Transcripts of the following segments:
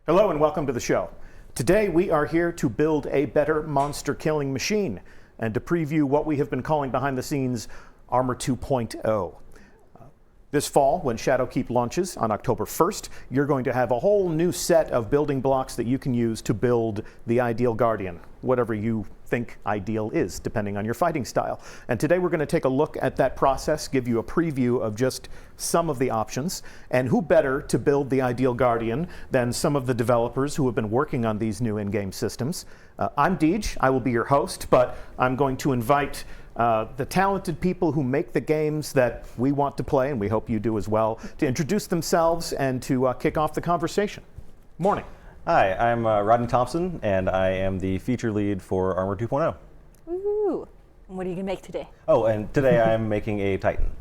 Hello and welcome to the show. Today we are here to build a better monster killing machine and to preview what we have been calling behind the scenes Armor 2.0. This fall, when Shadowkeep launches on October 1st, you're going to have a whole new set of building blocks that you can use to build the ideal Guardian, whatever you think ideal is, depending on your fighting style. And today we're going to take a look at that process, give you a preview of just some of the options, and who better to build the ideal Guardian than some of the developers who have been working on these new in-game systems. I'm Deej, I will be your host, but I'm going to invite the talented people who make the games that we want to play, and we hope you do as well, to introduce themselves and to kick off the conversation. Morning. Hi, I'm Rodney Thompson, and I am the feature lead for Armor 2.0. Ooh, and what are you going to make today? Oh, and today I'm making a Titan.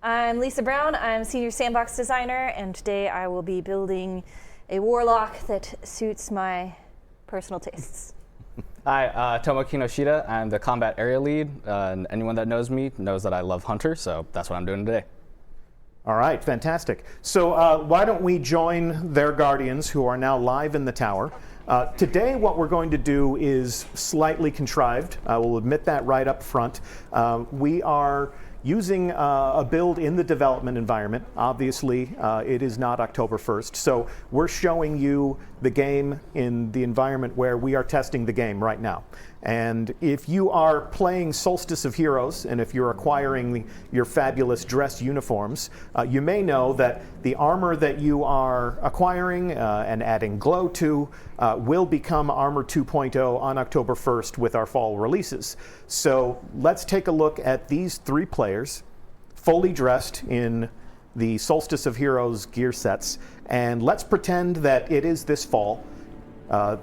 I'm Lisa Brown, I'm senior sandbox designer, and today I will be building a warlock that suits my personal tastes. Hi, Tomo Kinoshita. I'm the combat area lead, and anyone that knows me knows that I love Hunter, so that's what I'm doing today. All right, fantastic. So why don't we join their Guardians who are now live in the tower. Today what we're going to do is slightly contrived. I will admit that right up front. We are using a build in the development environment. Obviously, it is not October 1st, so we're showing you the game in the environment where we are testing the game right now. And if you are playing Solstice of Heroes, and if you're acquiring your fabulous dress uniforms, you may know that the armor that you are acquiring and adding glow to will become Armor 2.0 on October 1st with our fall releases. So let's take a look at these three players, fully dressed in the Solstice of Heroes gear sets, and let's pretend that it is this fall.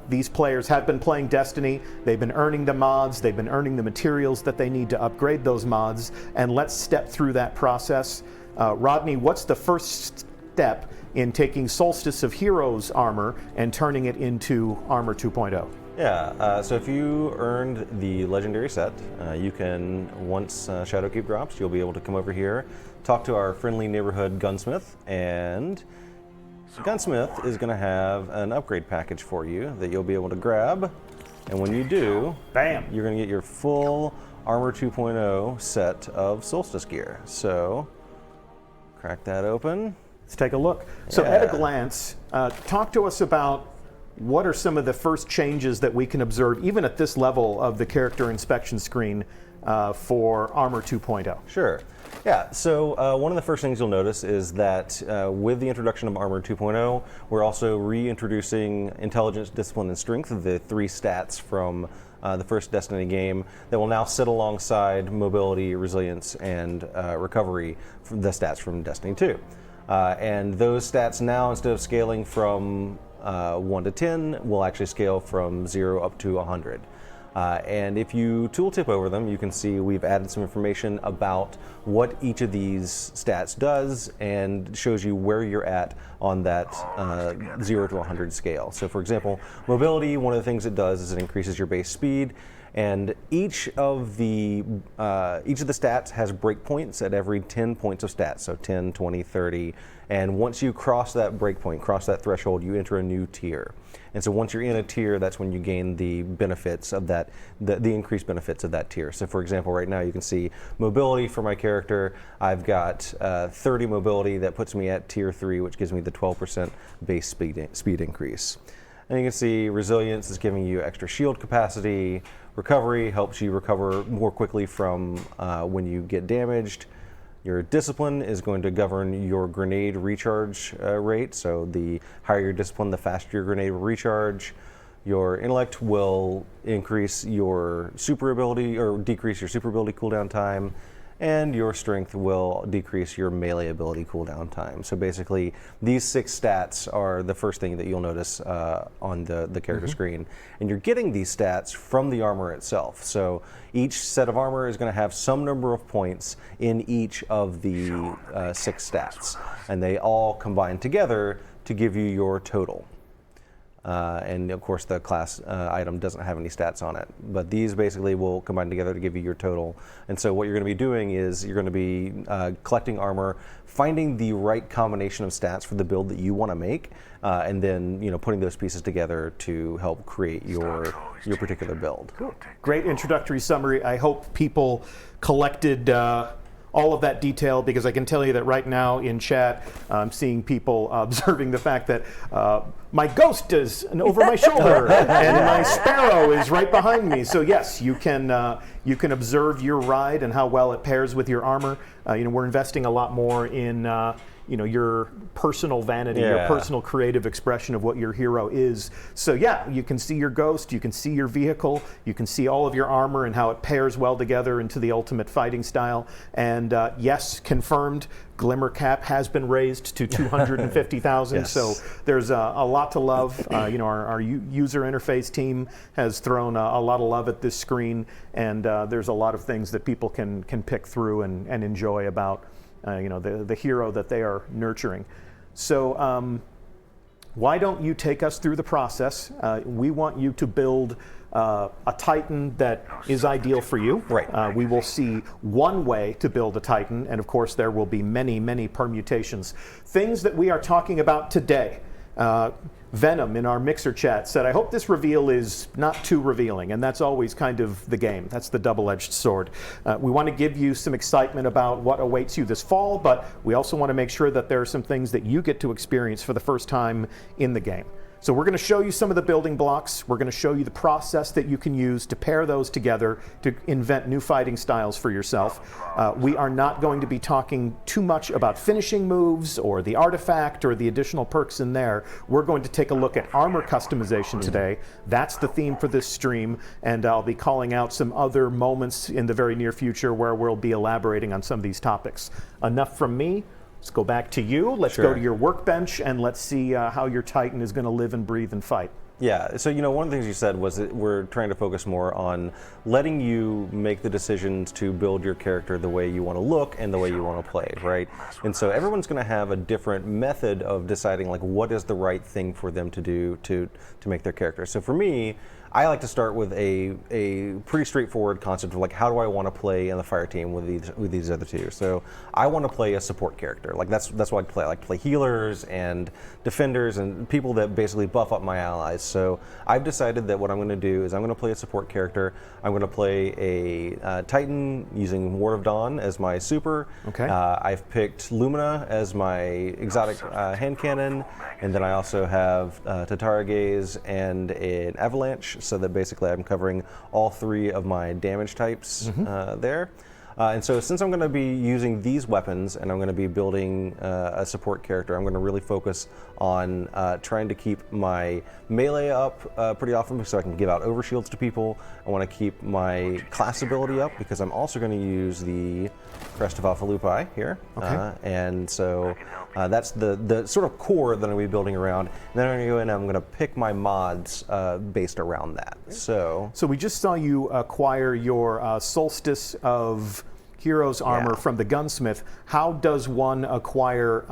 These players have been playing Destiny, they've been earning the mods, they've been earning the materials that they need to upgrade those mods, and let's step through that process. Rodney, what's the first step in taking Solstice of Heroes armor and turning it into Armor 2.0? Yeah, so if you earned the legendary set, you can, once Shadowkeep drops, you'll be able to come over here, talk to our friendly neighborhood gunsmith, and Gunsmith is going to have an upgrade package for you that you'll be able to grab, and when you do, bam, you're going to get your full Armor 2.0 set of Solstice gear. So, crack that open. Let's take a look. So at a glance, talk to us about what are some of the first changes that we can observe, even at this level of the character inspection screen for Armor 2.0. Sure. Yeah, so one of the first things you'll notice is that with the introduction of Armor 2.0, we're also reintroducing Intelligence, Discipline, and Strength, the three stats from the first Destiny game that will now sit alongside Mobility, Resilience, and Recovery, the stats from Destiny 2. And those stats now, instead of scaling from 1 to 10, will actually scale from 0 up to 100. And if you tooltip over them, you can see we've added some information about what each of these stats does and shows you where you're at on that 0 to 100 scale. So for example, mobility, one of the things it does is it increases your base speed, and each of the stats has breakpoints at every 10 points of stats, so 10, 20, 30, and once you cross that breakpoint, cross that threshold, you enter a new tier. And so once you're in a tier, that's when you gain the benefits of that, the increased benefits of that tier. So for example, right now you can see mobility for my character. I've got 30 mobility that puts me at tier 3, which gives me the 12% base speed increase. And you can see resilience is giving you extra shield capacity. Recovery helps you recover more quickly from when you get damaged. Your discipline is going to govern your grenade recharge rate. So the higher your discipline, the faster your grenade will recharge. Your intellect will increase your super ability or decrease your super ability cooldown time. And your strength will decrease your melee ability cooldown time. So basically, these 6 stats are the first thing that you'll notice on the character screen. And you're getting these stats from the armor itself. So each set of armor is going to have some number of points in each of the 6 stats. And they all combine together to give you your total. and of course the class item doesn't have any stats on it. But these basically will combine together to give you your total. And so what you're going to be doing is you're going to be collecting armor, finding the right combination of stats for the build that you want to make, and then putting those pieces together to help create your particular build. Cool. Great introductory summary. I hope people collected all of that detail, because I can tell you that right now in chat, I'm seeing people observing the fact that my ghost is over my shoulder and my sparrow is right behind me. So yes, you can observe your ride and how well it pairs with your armor. We're investing a lot more in your personal vanity, your personal creative expression of what your hero is. So yeah, you can see your ghost, you can see your vehicle, you can see all of your armor and how it pairs well together into the ultimate fighting style. And yes, confirmed, Glimmer Cap has been raised to 250,000. Yes. So there's a lot to love. Our user interface team has thrown a lot of love at this screen, and there's a lot of things that people can pick through and enjoy about the hero that they are nurturing. So why don't you take us through the process? We want you to build a Titan that is ideal for you. Right. We will see one way to build a Titan, and of course there will be many, many permutations. Things that we are talking about today. Venom in our Mixer chat said, I hope this reveal is not too revealing, and that's always kind of the game. That's the double-edged sword. We want to give you some excitement about what awaits you this fall, but we also want to make sure that there are some things that you get to experience for the first time in the game. So we're going to show you some of the building blocks. We're going to show you the process that you can use to pair those together to invent new fighting styles for yourself. We are not going to be talking too much about finishing moves or the artifact or the additional perks in there. We're going to take a look at armor customization today. That's the theme for this stream, and I'll be calling out some other moments in the very near future where we'll be elaborating on some of these topics. Enough from me. Let's go back to you. Let's go to your workbench, and let's see how your Titan is going to live and breathe and fight. Yeah, so one of the things you said was that we're trying to focus more on letting you make the decisions to build your character the way you want to look and the way you want to play, right? And so everyone's going to have a different method of deciding like what is the right thing for them to do to make their character. So for me, I like to start with a pretty straightforward concept of like how do I want to play in the fire team with these other two. So I want to play a support character. Like that's what I play. I like to play healers and defenders and people that basically buff up my allies. So I've decided that what I'm going to do is I'm going to play a support character. I'm going to play a Titan using Ward of Dawn as my super. Okay. I've picked Lumina as my exotic hand cannon, and then I also have Tatara Gaze and an Avalanche, so that basically I'm covering all three of my damage types there. And so since I'm going to be using these weapons and I'm going to be building a support character, I'm going to really focus on trying to keep my melee up pretty often so I can give out overshields to people. I want to keep my class ability up because I'm also going to use the Crest of Alpha Lupi here. Okay. And so that's the sort of core that I'm going to be building around. And then I'm going to go in and I'm going to pick my mods based around that. So we just saw you acquire your Solstice of Heroes armor from the gunsmith. How does one acquire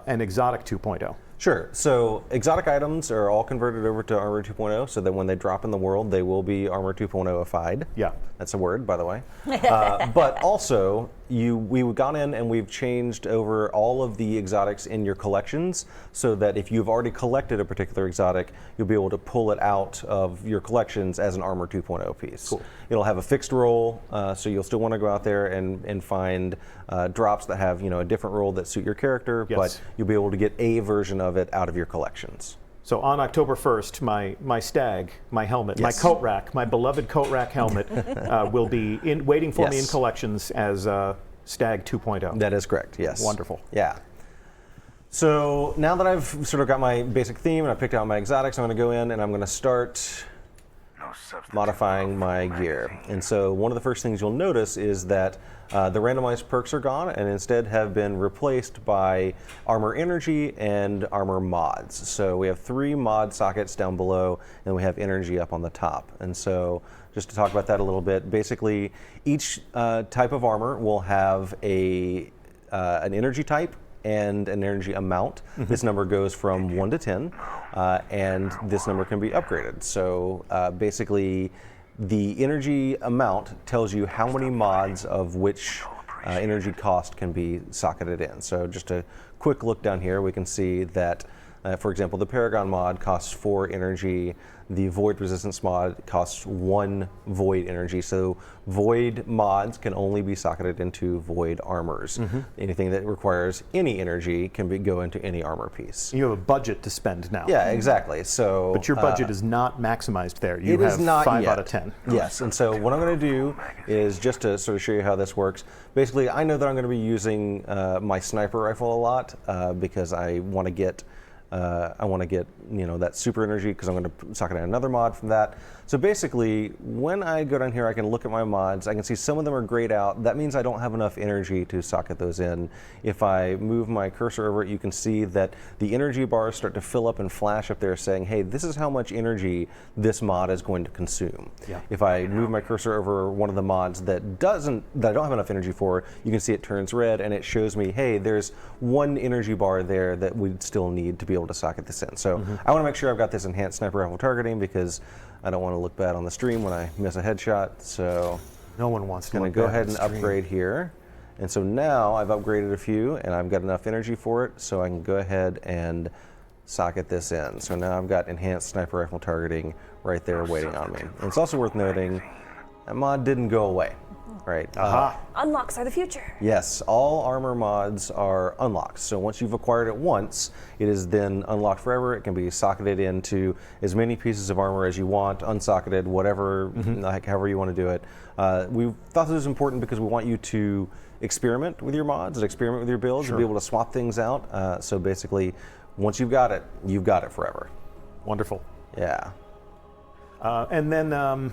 an exotic 2.0? Sure. So exotic items are all converted over to Armor 2.0 so that when they drop in the world, they will be Armor 2.0-ified. Yeah. That's a word, by the way. But also, we've gone in and we've changed over all of the exotics in your collections so that if you've already collected a particular exotic, you'll be able to pull it out of your collections as an Armor 2.0 piece. Cool. It'll have a fixed roll, so you'll still want to go out there and find drops that have a different roll that suit your character, but you'll be able to get a version of it out of your collections. So on October 1st, my stag, my helmet, my coat rack, my beloved coat rack helmet will be waiting for me in collections as Stag 2.0. That is correct, yes. Wonderful. Yeah. So now that I've sort of got my basic theme and I picked out my exotics, I'm going to go in and I'm going to start modifying my gear. And so one of the first things you'll notice is that the randomized perks are gone and instead have been replaced by armor energy and armor mods. So we have 3 mod sockets down below and we have energy up on the top. And so just to talk about that a little bit, basically each type of armor will have an energy type and an energy amount. This number goes from 1 to 10, and this number can be upgraded. So basically, the energy amount tells you how many mods of which energy cost can be socketed in. So just a quick look down here, we can see that, for example, the Paragon mod costs 4 energy. The Void Resistance mod costs 1 Void energy. So Void mods can only be socketed into Void armors. Anything that requires any energy can go into any armor piece. You have a budget to spend now. Yeah, exactly. So, but your budget is not maximized there. You it have is not 5 yet. out of 10. Yes, and so what I'm going to do is just to sort of show you how this works. Basically, I know that I'm going to be using my sniper rifle a lot because I want to get that super energy because I'm going to socket in another mod from that. So basically, when I go down here, I can look at my mods. I can see some of them are grayed out. That means I don't have enough energy to socket those in. If I move my cursor over it, you can see that the energy bars start to fill up and flash up there saying, hey, this is how much energy this mod is going to consume. Yeah. If I move my cursor over one of the mods that I don't have enough energy for, you can see it turns red and it shows me, hey, there's 1 energy bar there that we'd still need to be able to socket this in. So I want to make sure I've got this enhanced sniper rifle targeting because I don't want to look bad on the stream when I miss a headshot. So No one wants to I'm going to go ahead and upgrade here. And so now I've upgraded a few and I've got enough energy for it, so I can go ahead and socket this in. So now I've got enhanced sniper rifle targeting right there waiting on me. And it's also worth noting that mod didn't go away. Right. Unlocks are the future. Yes, all armor mods are unlocked. So once you've acquired it once, it is then unlocked forever. It can be socketed into as many pieces of armor as you want, unsocketed, whatever, like however you want to do it. We thought this was important because we want you to experiment with your mods and experiment with your builds and be able to swap things out. So basically, once you've got it forever. Wonderful. Yeah. And then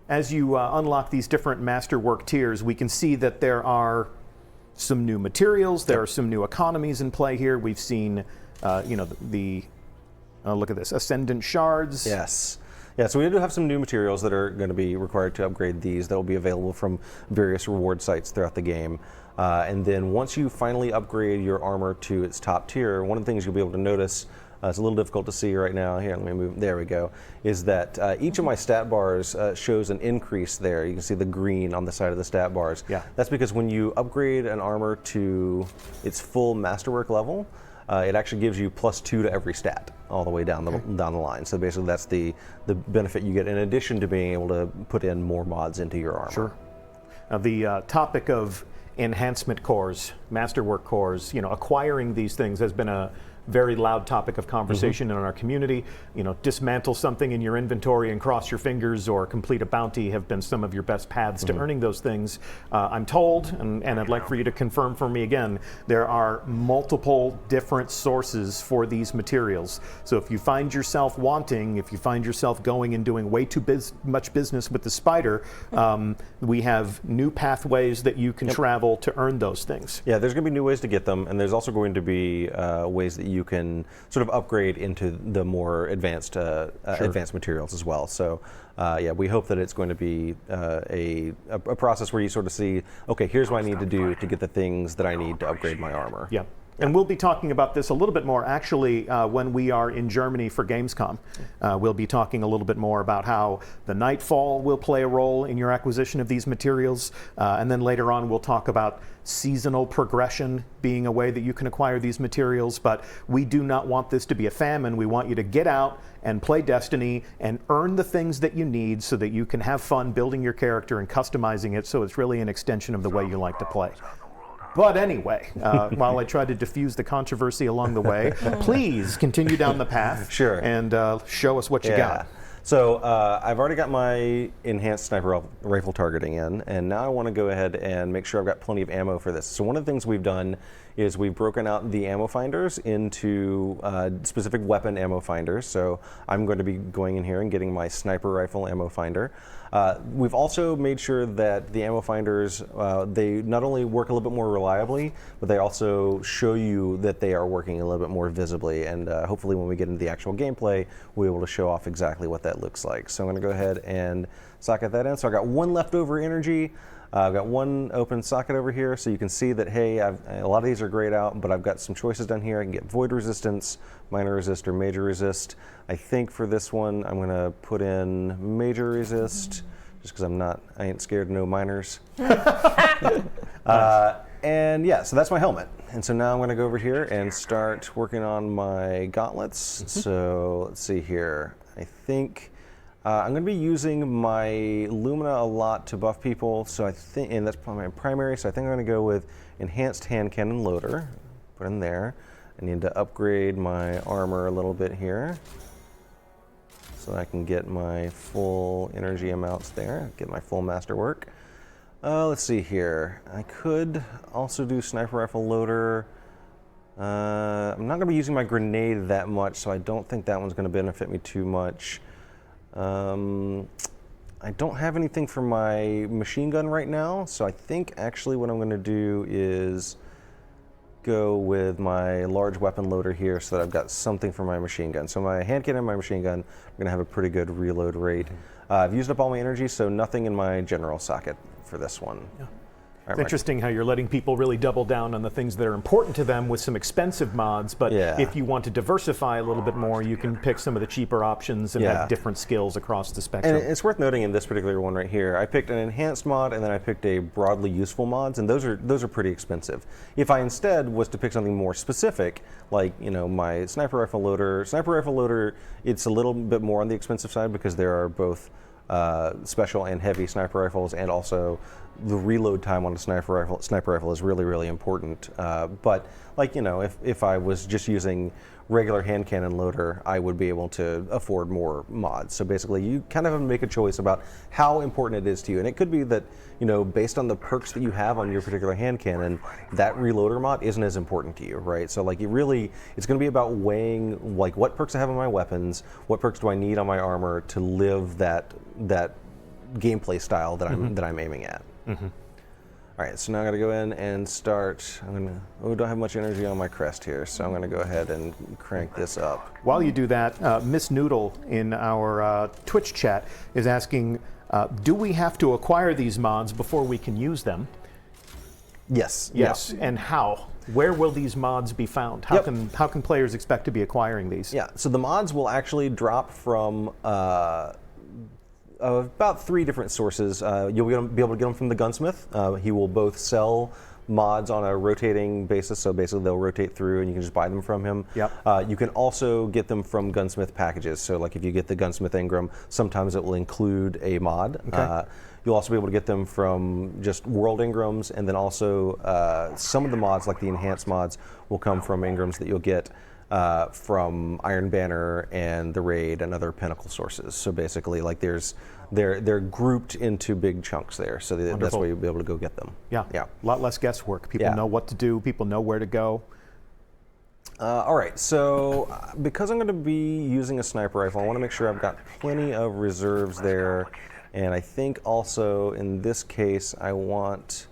as you unlock these different masterwork tiers, we can see that there are some new materials. There are some new economies in play here. We've seen, look at this, Ascendant Shards. Yes. Yeah, so we do have some new materials that are going to be required to upgrade these that will be available from various reward sites throughout the game. And then once you finally upgrade your armor to its top tier, one of the things you'll be able to notice, it's a little difficult to see right now. Here, let me move. There we go. Is that each of my stat bars shows an increase there. You can see the green on the side of the stat bars. Yeah. That's because when you upgrade an armor to its full masterwork level, it actually gives you +2 to every stat all the way down the line. So basically, that's the benefit you get in addition to being able to put in more mods into your armor. Sure. Now, the topic of enhancement cores, masterwork cores, acquiring these things has been a very loud topic of conversation in our community. Dismantle something in your inventory and cross your fingers or complete a bounty have been some of your best paths to earning those things. I'm told, and I'd like for you to confirm for me again, there are multiple different sources for these materials. So if you find yourself wanting, if you find yourself going and doing way too much business with the spider, we have new pathways that you can travel to earn those things. Yeah, there's going to be new ways to get them, and there's also going to be ways that you can sort of upgrade into the more advanced advanced materials as well. So yeah, we hope that it's going to be a process where you sort of see, okay, here's what I need to do to get the things that I need to upgrade my armor. Yeah. And we'll be talking about this a little bit more actually when we are in Germany for Gamescom. We'll be talking a little bit more about how the Nightfall will play a role in your acquisition of these materials. And then later on we'll talk about seasonal progression being a way that you can acquire these materials. But we do not want this to be a famine. We want you to get out and play Destiny and earn the things that you need so that you can have fun building your character and customizing it so it's really an extension of the way you like to play. But anyway, while I try to diffuse the controversy along the way, please continue down the path. Sure. And show us what you got. So I've already got my enhanced sniper rifle targeting in, and now I want to go ahead and make sure I've got plenty of ammo for this. So one of the things we've done is we've broken out the ammo finders into specific weapon ammo finders. So I'm going to be going in here and getting my sniper rifle ammo finder. We've also made sure that the ammo finders, they not only work a little bit more reliably, but they also show you that they are working a little bit more visibly. And hopefully when we get into the actual gameplay, we'll be able to show off exactly what that looks like. So I'm going to go ahead and socket that in. So I got 1 leftover energy. I've got one open socket over here, so you can see that, hey, a lot of these are grayed out, but I've got some choices down here. I can get void resistance, minor resist, or major resist. I think for this one, I'm gonna put in major resist, just because I ain't scared of no minors. And yeah, so that's my helmet. And so now I'm gonna go over here and start working on my gauntlets. So let's see here. I think I'm going to be using my Lumina a lot to buff people, so I think, and that's probably my primary, so I think I'm going to go with Enhanced Hand Cannon Loader. Put in there. I need to upgrade my armor a little bit here, so I can get my full energy amounts there, get my full masterwork. Let's see here. I could also do Sniper Rifle Loader. I'm not going to be using my grenade that much, so I don't think that one's going to benefit me too much. I don't have anything for my machine gun right now, so I think actually what I'm going to do is go with my large weapon loader here so that I've got something for my machine gun. So my hand cannon and my machine gun are going to have a pretty good reload rate. I've used up all my energy, so nothing in my general socket for this one. Yeah. It's interesting how you're letting people really double down on the things that are important to them with some expensive mods, but if you want to diversify a little bit more, you can pick some of the cheaper options and have different skills across the spectrum. And it's worth noting in this particular one right here, I picked an enhanced mod and then I picked a broadly useful mods, and those are pretty expensive. If I instead was to pick something more specific, like my sniper rifle loader, it's a little bit more on the expensive side because there are both special and heavy sniper rifles, and also the reload time on a sniper rifle is really, really important. But if I was just using regular hand cannon loader, I would be able to afford more mods. So basically, you kind of have to make a choice about how important it is to you, and it could be that based on the perks that you have on your particular hand cannon, that reloader mod isn't as important to you, right? So it's going to be about weighing what perks I have on my weapons, what perks do I need on my armor to live that gameplay style that I'm aiming at. All right, so now I got to go in and start. Don't have much energy on my crest here, so I'm going to go ahead and crank this up. While you do that, Miss Noodle in our Twitch chat is asking, do we have to acquire these mods before we can use them? Yes. Yes, and how? Where will these mods be found? How can players expect to be acquiring these? Yeah, so the mods will actually drop from about 3 different sources. You'll be able to get them from the gunsmith. He will both sell mods on a rotating basis, so basically they'll rotate through and you can just buy them from him. You can also get them from gunsmith packages, so like if you get the gunsmith engram, sometimes it will include a mod. You'll also be able to get them from just world engrams, and then also some of the mods, like the enhanced mods, will come from engrams that you'll get from Iron Banner and the Raid and other Pinnacle sources. So basically, they're grouped into big chunks there, so that's why you'll be able to go get them. Yeah. A lot less guesswork. People know what to do. People know where to go. All right, so because I'm going to be using a sniper rifle, I want to make sure I've got plenty of reserves there, and I think also in this case I want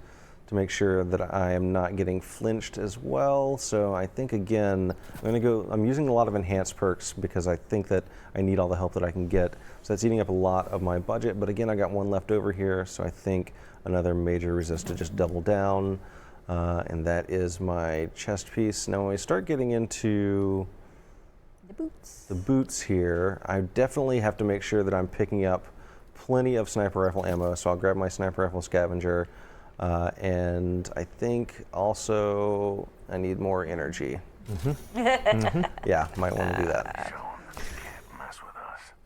to make sure that I am not getting flinched as well. So I think again, I'm using a lot of enhanced perks because I think that I need all the help that I can get. So that's eating up a lot of my budget, but again, I got one left over here, so I think another major resist to just double down, and that is my chest piece. Now when we start getting into the boots here, I definitely have to make sure that I'm picking up plenty of sniper rifle ammo, so I'll grab my sniper rifle scavenger. And I think also I need more energy. Yeah, might want to do that.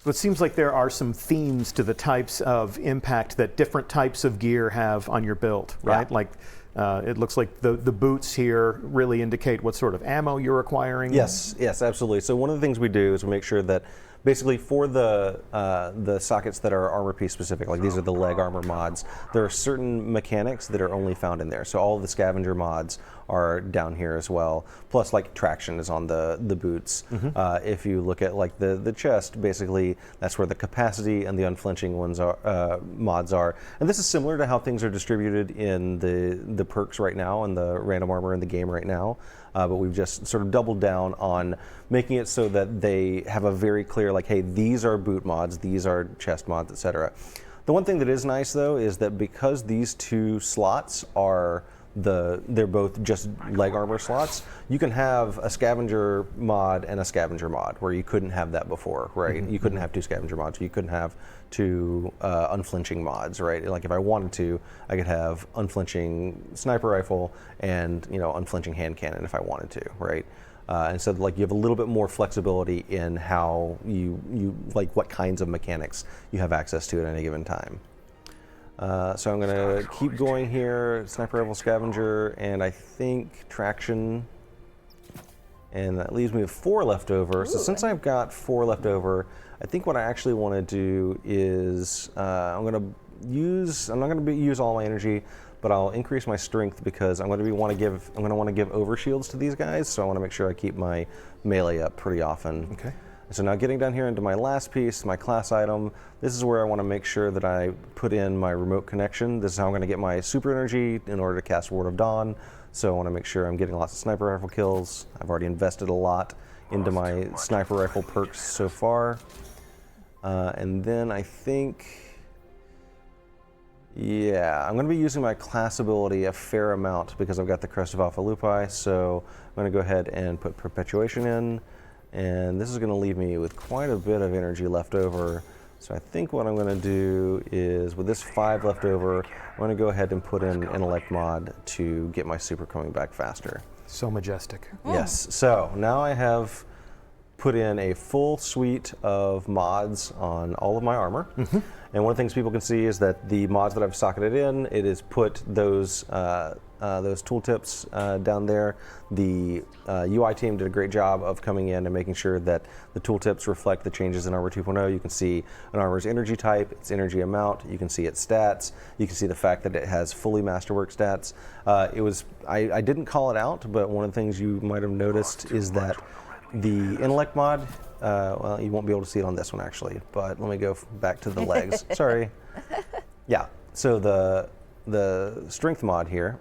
So it seems like there are some themes to the types of impact that different types of gear have on your build, right? Like it looks like the boots here really indicate what sort of ammo you're acquiring. Yes, absolutely. So one of the things we do is we make sure that basically for the sockets that are armor piece specific, like these are the leg armor mods, there are certain mechanics that are only found in there. So all of the scavenger mods are down here as well. Plus like traction is on the boots. If you look at like the chest, basically that's where the capacity and the unflinching ones are, mods are. And this is similar to how things are distributed in the perks right now and the random armor in the game right now. But we've just sort of doubled down on making it so that they have a very clear, like, hey, these are boot mods, these are chest mods, etc. The one thing that is nice though is that because these two slots are they're both just leg armor slots, you can have a scavenger mod and a scavenger mod where you couldn't have that before, right? You couldn't have two scavenger mods. You couldn't have two unflinching mods, right? Like if I wanted to, I could have unflinching sniper rifle and unflinching hand cannon if I wanted to, right? And so like you have a little bit more flexibility in how you like what kinds of mechanics you have access to at any given time. So I'm going to keep going here, sniper rifle scavenger, and I think traction, and that leaves me with 4 left over. Ooh. So since I've got 4 left over, I think what I actually want to do is I'm not going to use all my energy, but I'll increase my strength because I'm going to want to give overshields to these guys. So I want to make sure I keep my melee up pretty often. Okay. So now getting down here into my last piece, my class item, this is where I want to make sure that I put in my remote connection. This is how I'm going to get my super energy in order to cast Ward of Dawn. So I want to make sure I'm getting lots of sniper rifle kills. I've already invested a lot into my sniper rifle perks so far. And then I think, yeah, I'm going to be using my class ability a fair amount because I've got the Crest of Alpha Lupi. So I'm going to go ahead and put Perpetuation in. And this is going to leave me with quite a bit of energy left over. So I think what I'm going to do is, with this 5 left over, I'm going to go ahead and put in Intellect mod to get my super coming back faster. So majestic. Yes. So now I have put in a full suite of mods on all of my armor. And one of the things people can see is that the mods that I've socketed in, it is put those tooltips down there. The UI team did a great job of coming in and making sure that the tooltips reflect the changes in Armor 2.0. You can see an armor's energy type, its energy amount. You can see its stats. You can see the fact that it has fully masterwork stats. I didn't call it out, but one of the things you might have noticed is that the intellect mod, well, you won't be able to see it on this one actually, but let me go back to the legs. Sorry. Yeah, so the strength mod here,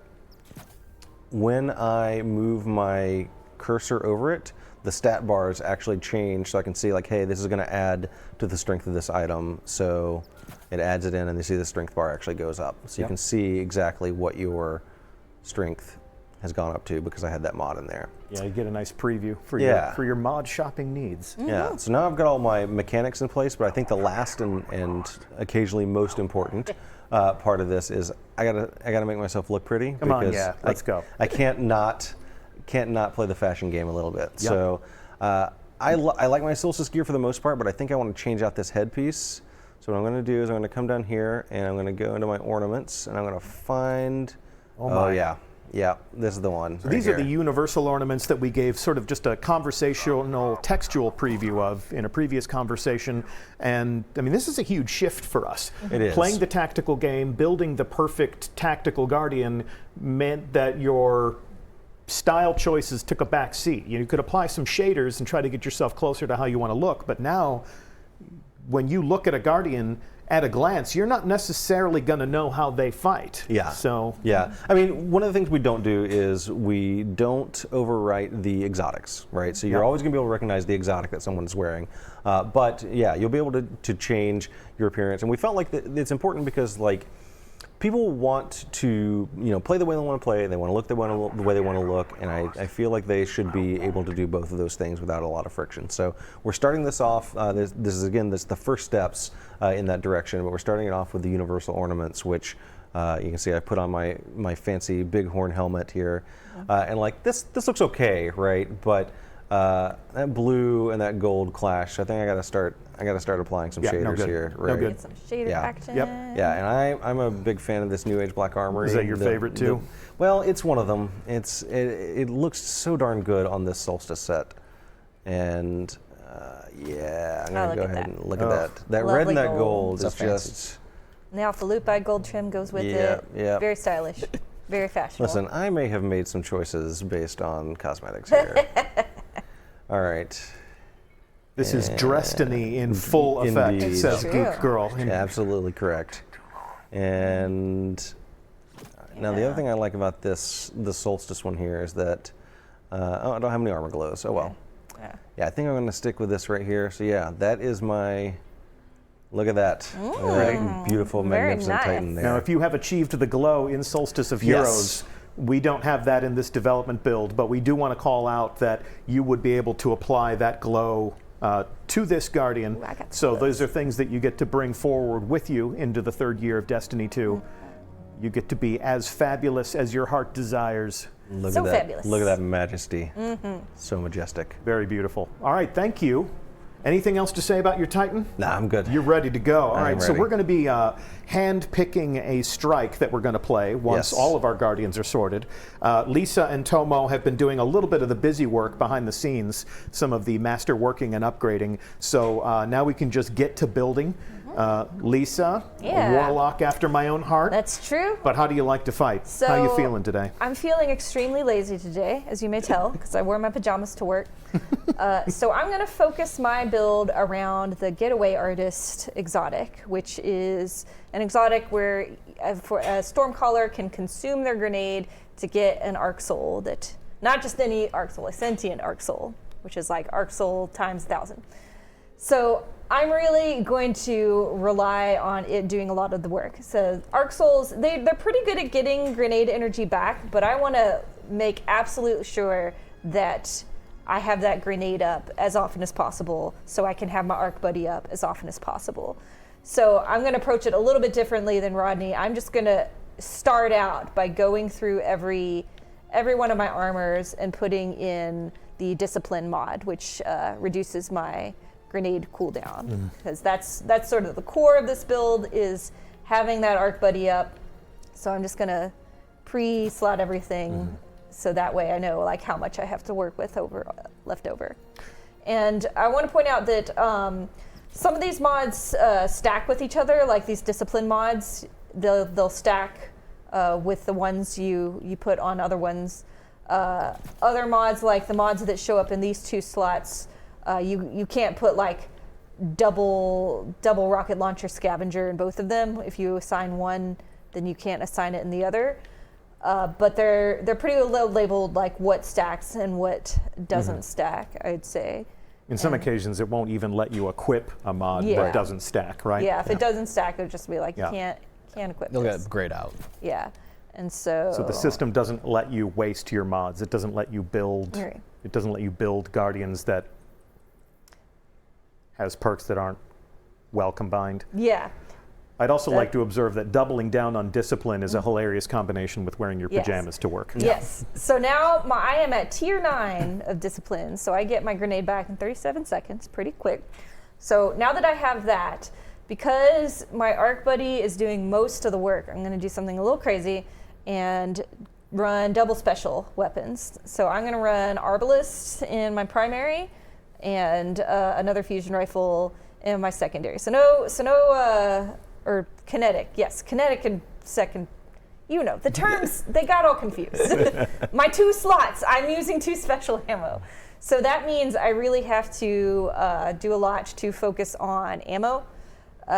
when I move my cursor over it, the stat bars actually change, so I can see like, hey, this is going to add to the strength of this item. So it adds it in, and you see the strength bar actually goes up. So you can see exactly what your strength has gone up to because I had that mod in there. Yeah, you get a nice preview for your mod shopping needs. Yeah, so now I've got all my mechanics in place, but I think the last and occasionally most important part of this is I gotta make myself look pretty. Come on, yeah, let's go. I can't not play the fashion game a little bit. Yep. So I like my Solstice gear for the most part, but I think I want to change out this headpiece. So what I'm going to do is I'm going to come down here and I'm going to go into my ornaments and I'm going to find. Oh yeah. Yeah, this is the one. So these are the universal ornaments that we gave sort of just a conversational, textual preview of in a previous conversation. And I mean, this is a huge shift for us. It is. Playing the tactical game, building the perfect tactical guardian meant that your style choices took a back seat. You could apply some shaders and try to get yourself closer to how you want to look. But now, when you look at a guardian, at a glance, you're not necessarily going to know how they fight. Yeah. So. Yeah. I mean, one of the things we don't do is we don't overwrite the exotics, right? So you're always going to be able to recognize the exotic that someone's wearing. But yeah, you'll be able to change your appearance. And we felt like it's important because like people want to play the way they want to play. They want to look the way they want to look. And I feel like they should be able to do both of those things without a lot of friction. So we're starting this off. This is the first steps in that direction. But we're starting it off with the universal ornaments, which you can see I put on my fancy bighorn helmet here. And like this looks okay, right? But that blue and that gold clash. I think I got to start applying some shaders here. Right? No good. Get some shader action. Yep. Yeah, and I'm a big fan of this New Age Black Armory. Is that your favorite too? Well, it's one of them. It looks so darn good on this Solstice set, and yeah, I'm gonna go ahead and look at that. That red and that gold is just. And the Alpha Lupi gold trim goes with it. Yeah. Very stylish. Very fashionable. Listen, I may have made some choices based on cosmetics here. All right. This is Destiny in full effect, Indeed. says Geek Girl. Absolutely correct. And now the other thing I like about the Solstice one here is that, I don't have any armor glows. Oh well. Yeah. Yeah, I think I'm going to stick with this right here. So yeah, that is my Look at that. Right. Beautiful, Very magnificent nice. Titan there. Now, if you have achieved the glow in Solstice of Yes. Heroes, we don't have that in this development build, but we do want to call out that you would be able to apply that glow to this Guardian. Ooh, I got So those. those are things that you get to bring forward with you into the third year of Destiny 2. You get to be as fabulous as your heart desires. Look So at that. fabulous. Look at that majesty. So majestic. Very beautiful. All right, thank you. Anything else to say about your Titan? Nah, I'm good. You're ready to go. All I am right, so ready. we're going to be hand-picking a strike that we're going to play once Yes. all of our Guardians are sorted. Lisa and Tomo have been doing a little bit of the busy work behind the scenes, some of the master working and upgrading. So now we can just get to building. Lisa, Yeah. a warlock after my own heart. That's true. But how do you like to fight? How you So- feeling today? I'm feeling extremely lazy today, as you may tell, because I wore my pajamas to work. So I'm going to focus my build around the Getaway Artist exotic, which is an exotic where a Stormcaller can consume their grenade to get an Arc Soul that, not just any Arc Soul, a sentient Arc Soul, which is like Arc Soul times 1,000. So I'm really going to rely on it doing a lot of the work. So Arc Souls, they're pretty good at getting grenade energy back, but I want to make absolute sure that I have that grenade up as often as possible so I can have my Arc Buddy up as often as possible. So I'm going to approach it a little bit differently than Rodney. I'm just going to start out by going through every one of my armors and putting in the Discipline mod, which reduces my grenade cooldown, because that's sort of the core of this build, is having that Arc Buddy up. So I'm just gonna pre-slot everything so that way I know like how much I have to work with left over. And I want to point out that some of these mods stack with each other, like these Discipline mods. They'll stack with the ones you put on other ones. Other mods, like the mods that show up in these two slots, you can't put like double rocket launcher scavenger in both of them. If you assign one, then you can't assign it in the other. But they're pretty well labeled, like what stacks and what doesn't stack, I'd say. In some occasions, it won't even let you equip a mod Yeah. that doesn't stack, right? Yeah, if it doesn't stack, it'll just be like Yeah. you can't equip You'll this. get grayed out. Yeah, and so. So the system doesn't let you waste your mods. It doesn't let you build. Right. It doesn't let you build Guardians that has perks that aren't well combined. Yeah. I'd also like to observe that doubling down on Discipline is a hilarious combination with wearing your Yes. pajamas to work. Yes. So now I am at tier 9 of Discipline, so I get my grenade back in 37 seconds, pretty quick. So now that I have that, because my Arc Buddy is doing most of the work, I'm going to do something a little crazy and run double special weapons. So I'm going to run Arbalist in my primary and another fusion rifle in my secondary. Or kinetic, yes, kinetic and second. You know, the terms, they got all confused. My 2 slots, I'm using 2 special ammo. So that means I really have to do a lot to focus on ammo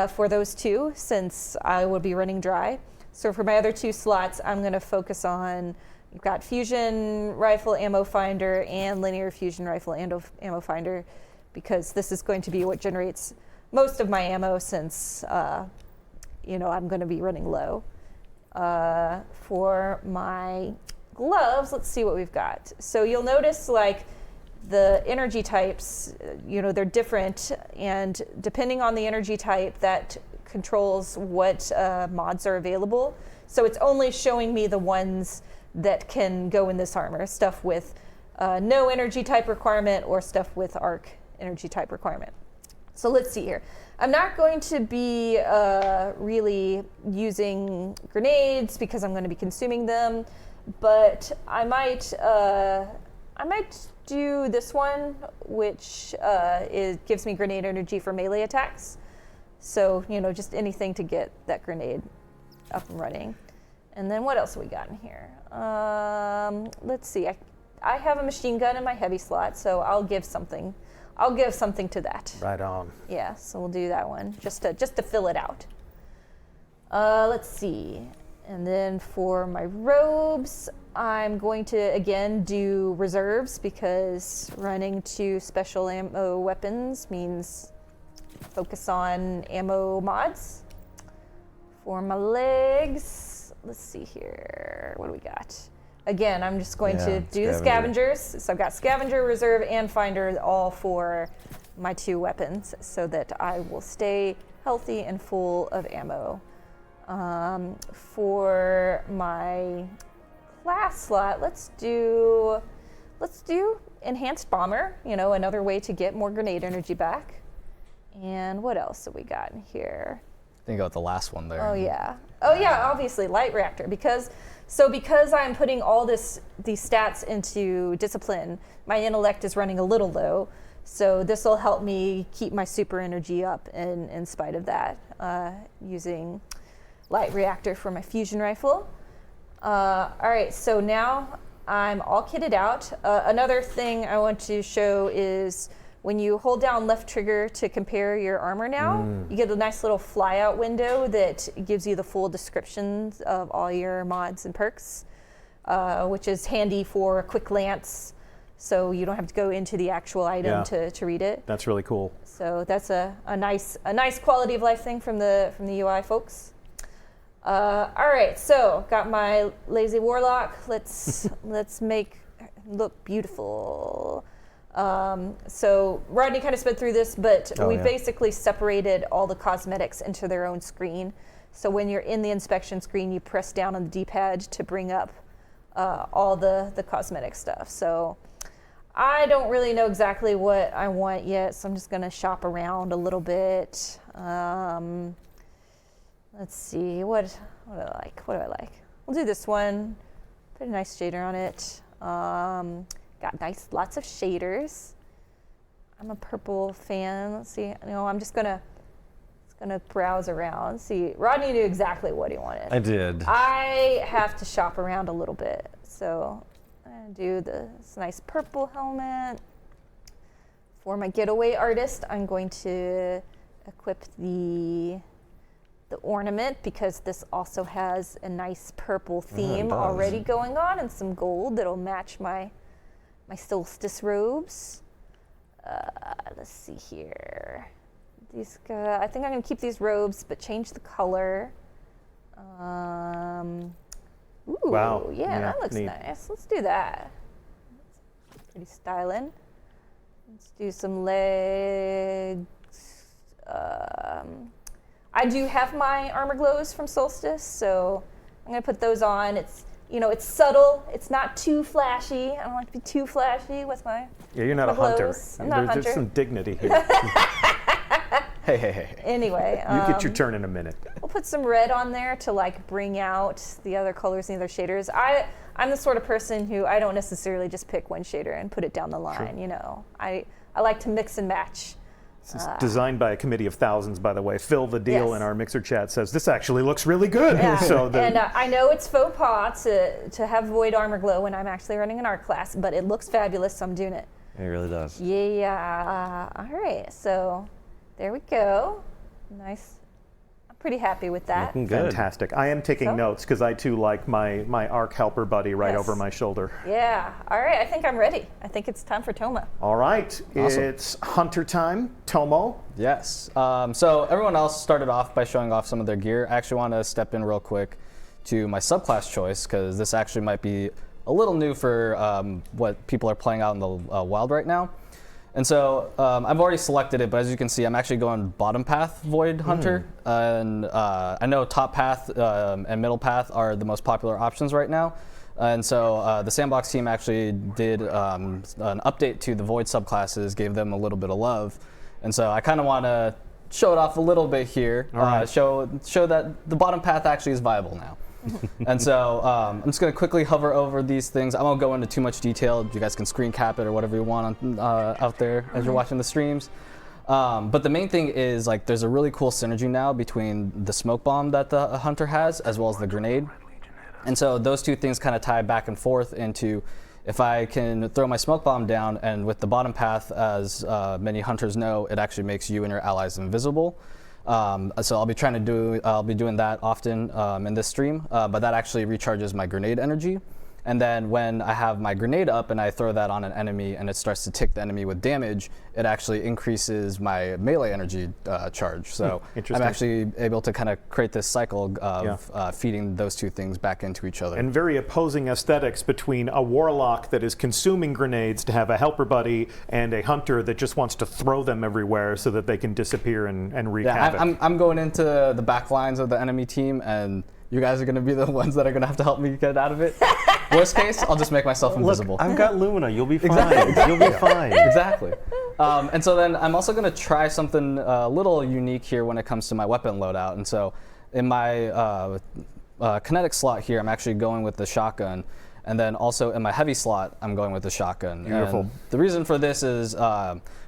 for those 2, since I will be running dry. So for my other 2 slots, I'm gonna focus on, you've got fusion rifle ammo finder and linear fusion rifle ammo finder, because this is going to be what generates most of my ammo, since I'm going to be running low. For my gloves, let's see what we've got. So you'll notice like the energy types, they're different, and depending on the energy type, that controls what mods are available. So it's only showing me the ones that can go in this armor, stuff with no energy type requirement or stuff with arc energy type requirement. So let's see here. I'm not going to be really using grenades because I'm going to be consuming them, but I might do this one, which gives me grenade energy for melee attacks. So just anything to get that grenade up and running. And then what else have we got in here? Let's see. I have a machine gun in my heavy slot, so I'll give something to that. Right on. Yeah, so we'll do that one just to fill it out. Let's see. And then for my robes, I'm going to again do reserves, because running 2 special ammo weapons means focus on ammo mods. For my legs, let's see here. What do we got? Again, I'm just going to do the scavengers. So I've got scavenger, reserve, and finder all for my 2 weapons so that I will stay healthy and full of ammo. For my class slot, let's do enhanced bomber, another way to get more grenade energy back. And what else have we got in here? I think about the last one there. Oh yeah, obviously light reactor, because I'm putting all these stats into discipline, my intellect is running a little low, so this will help me keep my super energy up in spite of that, using light reactor for my fusion rifle. All right, so now I'm all kitted out. Another thing I want to show is when you hold down left trigger to compare your armor now, you get a nice little flyout window that gives you the full descriptions of all your mods and perks, which is handy for a quick glance, so you don't have to go into the actual item to read it. That's really cool. So that's a nice quality of life thing from the UI folks. All right, so got my lazy warlock. Let's make look beautiful. So Rodney kind of sped through this, but we basically separated all the cosmetics into their own screen. So when you're in the inspection screen, you press down on the D-pad to bring up all the cosmetic stuff. So I don't really know exactly what I want yet, so I'm just gonna shop around a little bit. Let's see, what do I like? We'll do this one. Put a nice shader on it. Got lots of shaders. I'm a purple fan. Let's see. I'm just gonna browse around. See, Rodney knew exactly what he wanted. I did. I have to shop around a little bit. So I'm gonna do this nice purple helmet. For my getaway artist, I'm going to equip the ornament, because this also has a nice purple theme already going on, and some gold that'll match my solstice robes. Let's see here. These guys, I think I'm gonna keep these robes, but change the color. Ooh, wow. Yeah, that looks nice. Let's do that. Pretty styling. Let's do some legs. I do have my armor glows from Solstice, so I'm gonna put those on. It's subtle. It's not too flashy. I don't like to be too flashy with my you're not a glows. hunter. I'm not a hunter. There's some dignity here. Hey. Anyway, you get your turn in a minute. We'll put some red on there to bring out the other colors and the other shaders. I'm the sort of person who I don't necessarily just pick one shader and put it down the line. Sure. I like to mix and match. This is designed by a committee of thousands, by the way. Phil the Deal in our Mixer chat says, this actually looks really good. Yeah. And I know it's faux pas to have void armor glow when I'm actually running an art class, but it looks fabulous, so I'm doing it. It really does. Yeah. All right, so there we go. Nice. I'm pretty happy with that. Looking good. Fantastic. I am taking notes, because I too like my ARC helper buddy right over my shoulder. Yeah. All right, I think I'm ready. I think it's time for Toma. All right. Awesome. It's hunter time. Tomo. Yes. So everyone else started off by showing off some of their gear. I actually want to step in real quick to my subclass choice, because this actually might be a little new for what people are playing out in the wild right now. And so I've already selected it, but as you can see, I'm actually going bottom path Void Hunter. And I know top path and middle path are the most popular options right now. And so the Sandbox team actually did an update to the Void subclasses, gave them a little bit of love. And so I kind of want to show it off a little bit here, show that the bottom path actually is viable now. And so I'm just going to quickly hover over these things. I won't go into too much detail. You guys can screen cap it or whatever you want out there as you're watching the streams. But the main thing is there's a really cool synergy now between the smoke bomb that the hunter has as well as the grenade. And so those two things kind of tie back and forth into, if I can throw my smoke bomb down, and with the bottom path, as many hunters know, it actually makes you and your allies invisible. So I'll be doing that often in this stream, but that actually recharges my grenade energy. And then when I have my grenade up and I throw that on an enemy and it starts to tick the enemy with damage, it actually increases my melee energy charge. So I'm actually able to kind of create this cycle of feeding those two things back into each other. And very opposing aesthetics between a warlock that is consuming grenades to have a helper buddy and a hunter that just wants to throw them everywhere so that they can disappear and wreak havoc. I'm going into the back lines of the enemy team, and you guys are going to be the ones that are going to have to help me get out of it. Worst case, I'll just make myself invisible. Look, I've got Lumina. You'll be fine. Exactly. You'll be fine. Exactly. And so then I'm also going to try something a little unique here when it comes to my weapon loadout. And so in my kinetic slot here, I'm actually going with the shotgun. And then also in my heavy slot, I'm going with the shotgun. Beautiful. And the reason for this is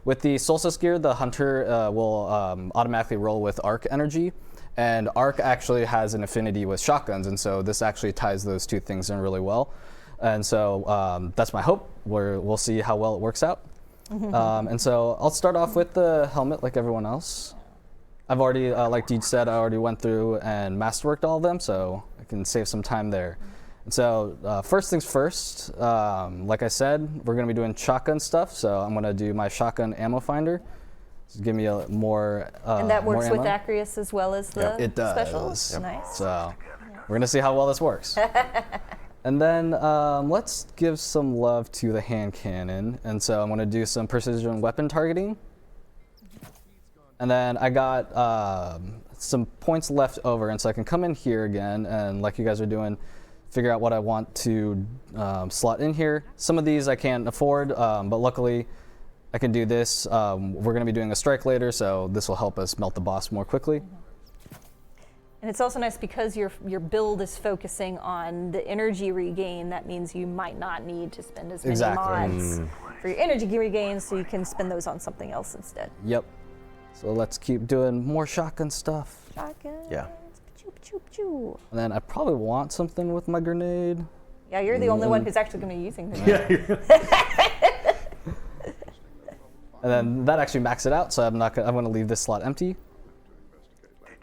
with the Solstice gear, the hunter will automatically roll with arc energy. And arc actually has an affinity with shotguns, and so this actually ties those two things in really well. And so that's my hope. We'll see how well it works out. And so I'll start off with the helmet like everyone else. I've already, like Deej said, I already went through and masterworked all of them, so I can save some time there. And so first things first, like I said, we're going to be doing shotgun stuff, so I'm going to do my shotgun ammo finder. Just give me a more and that works with ammo. Acreus as well as the It does. specials? Yep. Nice. So we're going to see how well this works. And then let's give some love to the hand cannon. And so I'm going to do some precision weapon targeting. And then I got some points left over, and so I can come in here again and, like you guys are doing, figure out what I want to slot in here. Some of these I can't afford, but luckily I can do this. We're going to be doing a strike later, so this will help us melt the boss more quickly. And it's also nice because your build is focusing on the energy regain. That means you might not need to spend as many mods for your energy regain, so you can spend those on something else instead. Yep. So let's keep doing more shotgun stuff. Shotgun. Yeah. And then I probably want something with my grenade. Yeah, you're the only one who's actually going to be using the And then that actually maxed it out, so I'm going to leave this slot empty.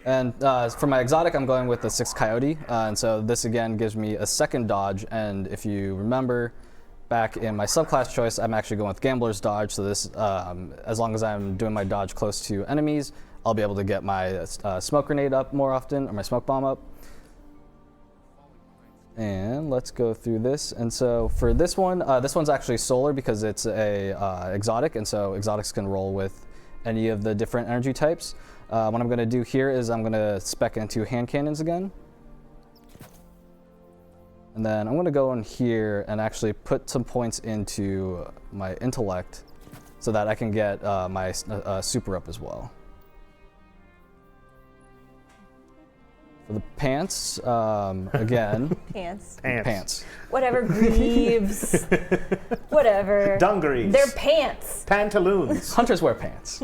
And for my exotic, I'm going with the 6 Coyote, and so this again gives me a second dodge. And if you remember, back in my subclass choice, I'm actually going with Gambler's Dodge. So this, as long as I'm doing my dodge close to enemies, I'll be able to get my smoke grenade up more often, or my smoke bomb up. And let's go through this. And so for this one's actually solar because it's a exotic, and so exotics can roll with any of the different energy types. What I'm going to do here is I'm going to spec into hand cannons again. And then I'm going to go in here and actually put some points into my intellect so that I can get my super up as well. For the pants, again. Pants. Whatever, greaves. Whatever. Dungarees. They're pants. Pantaloons. Hunters wear pants.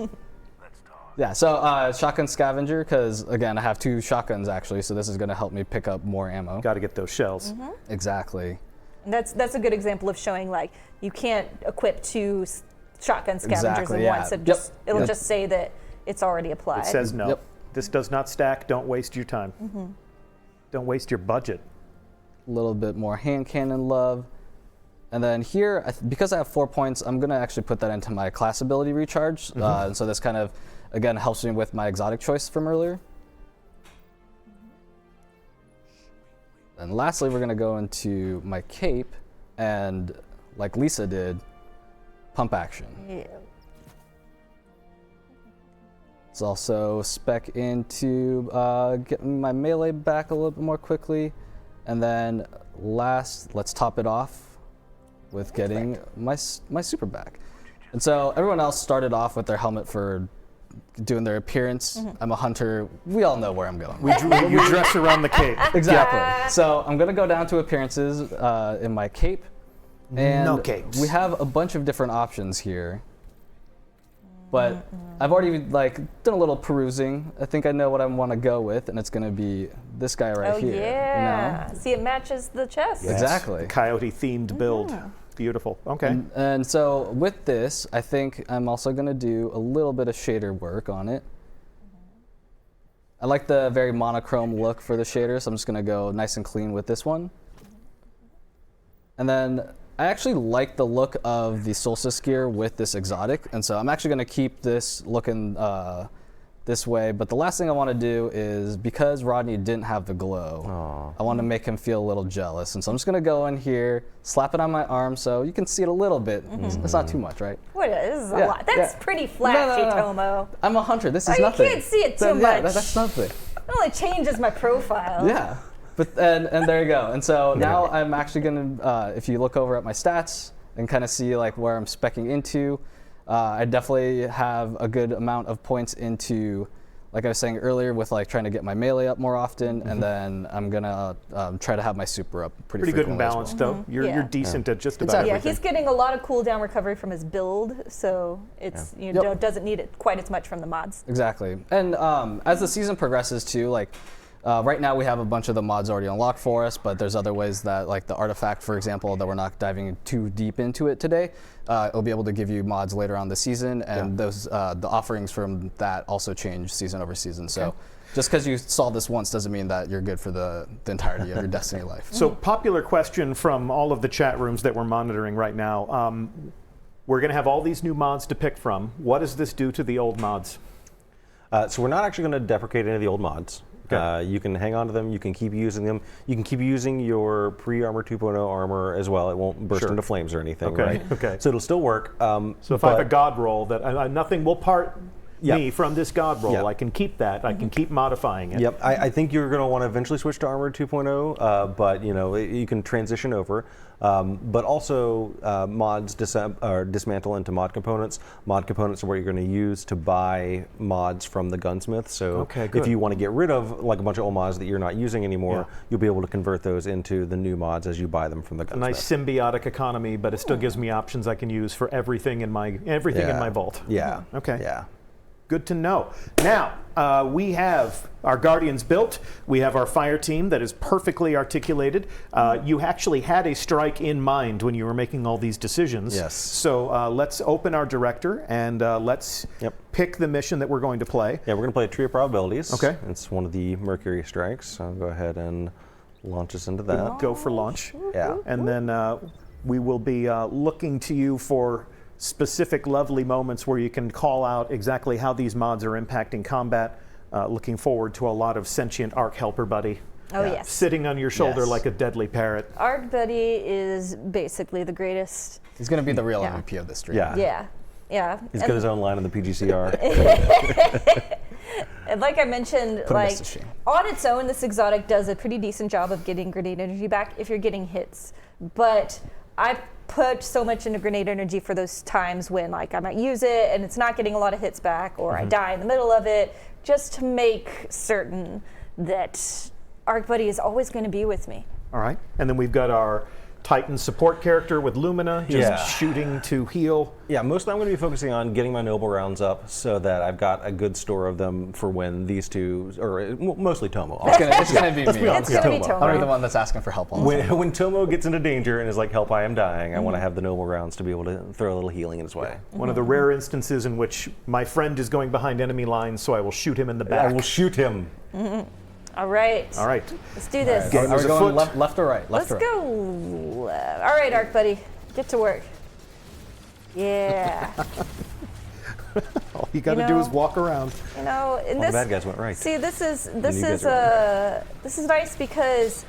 Yeah, so shotgun scavenger, because again, I have 2 shotguns actually, so this is going to help me pick up more ammo. Got to get those shells. Exactly. And that's a good example of showing like you can't equip 2 shotgun scavengers Exactly, in one. yeah. So it'll just say that it's already applied. It says no. Yep. This does not stack. Don't waste your time. Don't waste your budget. A little bit more hand cannon love. And then here, because I have 4 points, I'm going to actually put that into my class ability recharge. And so this kind of, again, helps me with my exotic choice from earlier. And lastly, we're going to go into my cape and, like Lisa did, pump action. Yeah. Let's also spec into getting my melee back a little bit more quickly. And then last, let's top it off with getting my super back. And so everyone else started off with their helmet for doing their appearance. I'm a hunter. We all know where I'm going. We dress around the cape. Exactly. So I'm going to go down to appearances in my cape. And No capes. we have a bunch of different options here. But I've already done a little perusing. I think I know what I want to go with, and it's going to be this guy right here. Oh yeah. You know? See, it matches the chest. Yes. Exactly. The coyote-themed build. Beautiful. Okay. And so with this, I think I'm also going to do a little bit of shader work on it. I like the very monochrome look for the shader, so I'm just going to go nice and clean with this one. And then I actually like the look of the Solstice gear with this exotic, and so I'm actually going to keep this looking this way. But the last thing I want to do is, because Rodney didn't have the glow, I want to make him feel a little jealous. And so I'm just going to go in here, slap it on my arm so you can see it a little bit. It's not too much, right? What is a lot? That's pretty flashy, Tomo. I'm a hunter. This is you nothing. You can't see it too much. Yeah, that's nothing. It only changes my profile. Yeah. But and there you go. And so now I'm actually gonna, if you look over at my stats and kind of see like where I'm speccing into, I definitely have a good amount of points into, like I was saying earlier, with like trying to get my melee up more often, and then I'm gonna try to have my super up pretty good and frequently as balanced, well. though. You're decent at just about Exactly. Yeah, everything. he's getting a lot of cooldown recovery from his build, so it's doesn't need it quite as much from the mods. Exactly. And as the season progresses too, like right now we have a bunch of the mods already unlocked for us, but there's other ways that, like the artifact, for example, that we're not diving too deep into it today. It'll be able to give you mods later on the season, and those the offerings from that also change season over season. So just because you saw this once doesn't mean that you're good for the entirety of your Destiny life. So popular question from all of the chat rooms that we're monitoring right now. We're going to have all these new mods to pick from. What does this do to the old mods? So we're not actually going to deprecate any of the old mods. You can hang on to them. You can keep using them. You can keep using your pre-armor 2.0 armor as well. It won't burst into flames or anything, right? Okay. So it'll still work. So if I have a god roll that nothing will part me from this god roll, I can keep that. I can keep modifying it. Yep. I think you're going to want to eventually switch to armor 2.0, but you can transition over. But also mods dismantle into mod components. Mod components are what you're going to use to buy mods from the gunsmith. So if you want to get rid of like a bunch of old mods that you're not using anymore, you'll be able to convert those into the new mods as you buy them from the gunsmith. A nice symbiotic economy, but it still gives me options I can use for everything in my in my vault. Yeah. Okay. Yeah. Good to know. Now, we have our Guardians built. We have our fire team that is perfectly articulated. You actually had a strike in mind when you were making all these decisions. Yes. So let's open our director and let's pick the mission that we're going to play. Yeah, we're going to play a tree of probabilities. Okay. It's one of the Mercury strikes. So I'll go ahead and launch us into that. Go for launch. Yeah. And then we will be looking to you for specific lovely moments where you can call out exactly how these mods are impacting combat. Looking forward to a lot of sentient Arc Helper Buddy. Oh, yes. Sitting on your shoulder like a deadly parrot. Arc Buddy is basically the greatest. He's going to be the real MVP of this stream. Yeah. He's got his own line on the PGCR. And like I mentioned, Put like to shame. on its own, this exotic does a pretty decent job of getting grenade energy back if you're getting hits. But I put so much into grenade energy for those times when like I might use it and it's not getting a lot of hits back, or I die in the middle of it, just to make certain that Arc Buddy is always going to be with me. All right. And then we've got our Titan support character with Lumina, just shooting to heal. Yeah, mostly I'm going to be focusing on getting my noble rounds up so that I've got a good store of them for when these two, or mostly Tomo. It's going to be me. It's going to be Tomo. I'm the one that's asking for help all the time. When Tomo gets into danger and is like, help, I am dying, I want to have the noble rounds to be able to throw a little healing in his way. One of the rare instances in which my friend is going behind enemy lines, so I will shoot him in the back. I will shoot him. All right. All right. Let's do this. Game Are is we going afoot. left or right? Let's go left. All right, Arc Buddy, get to work. Yeah. All you got to do is walk around. You know, in All this, the bad guys went right. See, this is you guys nice because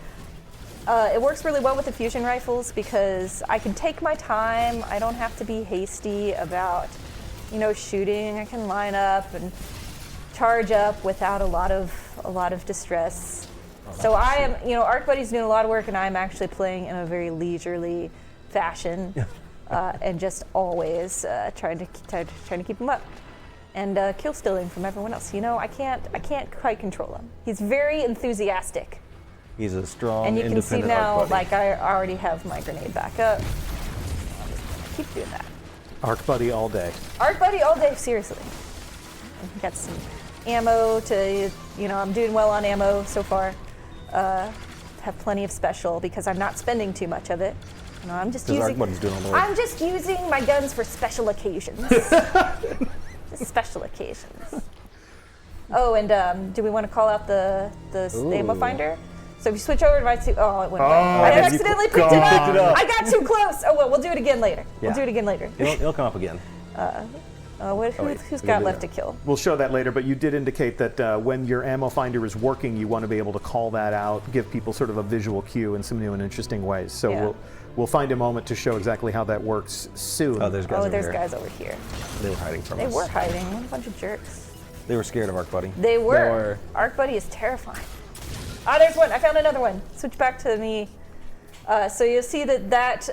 it works really well with the fusion rifles because I can take my time. I don't have to be hasty about, shooting. I can line up and charge up without a lot of distress. So I am, Arc Buddy's doing a lot of work, and I'm actually playing in a very leisurely fashion, and just always trying to keep him up, and kill stealing from everyone else. I can't quite control him. He's very enthusiastic, He's a strong, and you can see independent now, Arc Buddy. like I already have my grenade back up. I'm just gonna keep doing that. Arc Buddy all day. Arc Buddy all day, seriously. Got some ammo to, I'm doing well on ammo so far. Have plenty of special because I'm not spending too much of it. I'm just Arc Buddy's doing all the work. I'm just using my guns for special occasions. Just special occasions. Oh, and do we want to call out the ammo finder? So if you switch over to my two, oh, it went away. I accidentally picked it up. I got too close. Oh well, we'll do it again later. Yeah. We'll do it again later. It'll come up again. Who's got left to kill? We'll show that later, but you did indicate that when your ammo finder is working, you want to be able to call that out, give people sort of a visual cue in some new and interesting ways. So Yeah. we'll find a moment to show exactly how that works soon. Oh, there's guys over there's here. guys over here. They were hiding from us. They were hiding. What a bunch of jerks. They were scared of Arc Buddy. They were. They were. Arc Buddy is terrifying. Ah, there's one. I found another one. Switch back to me. So you'll see that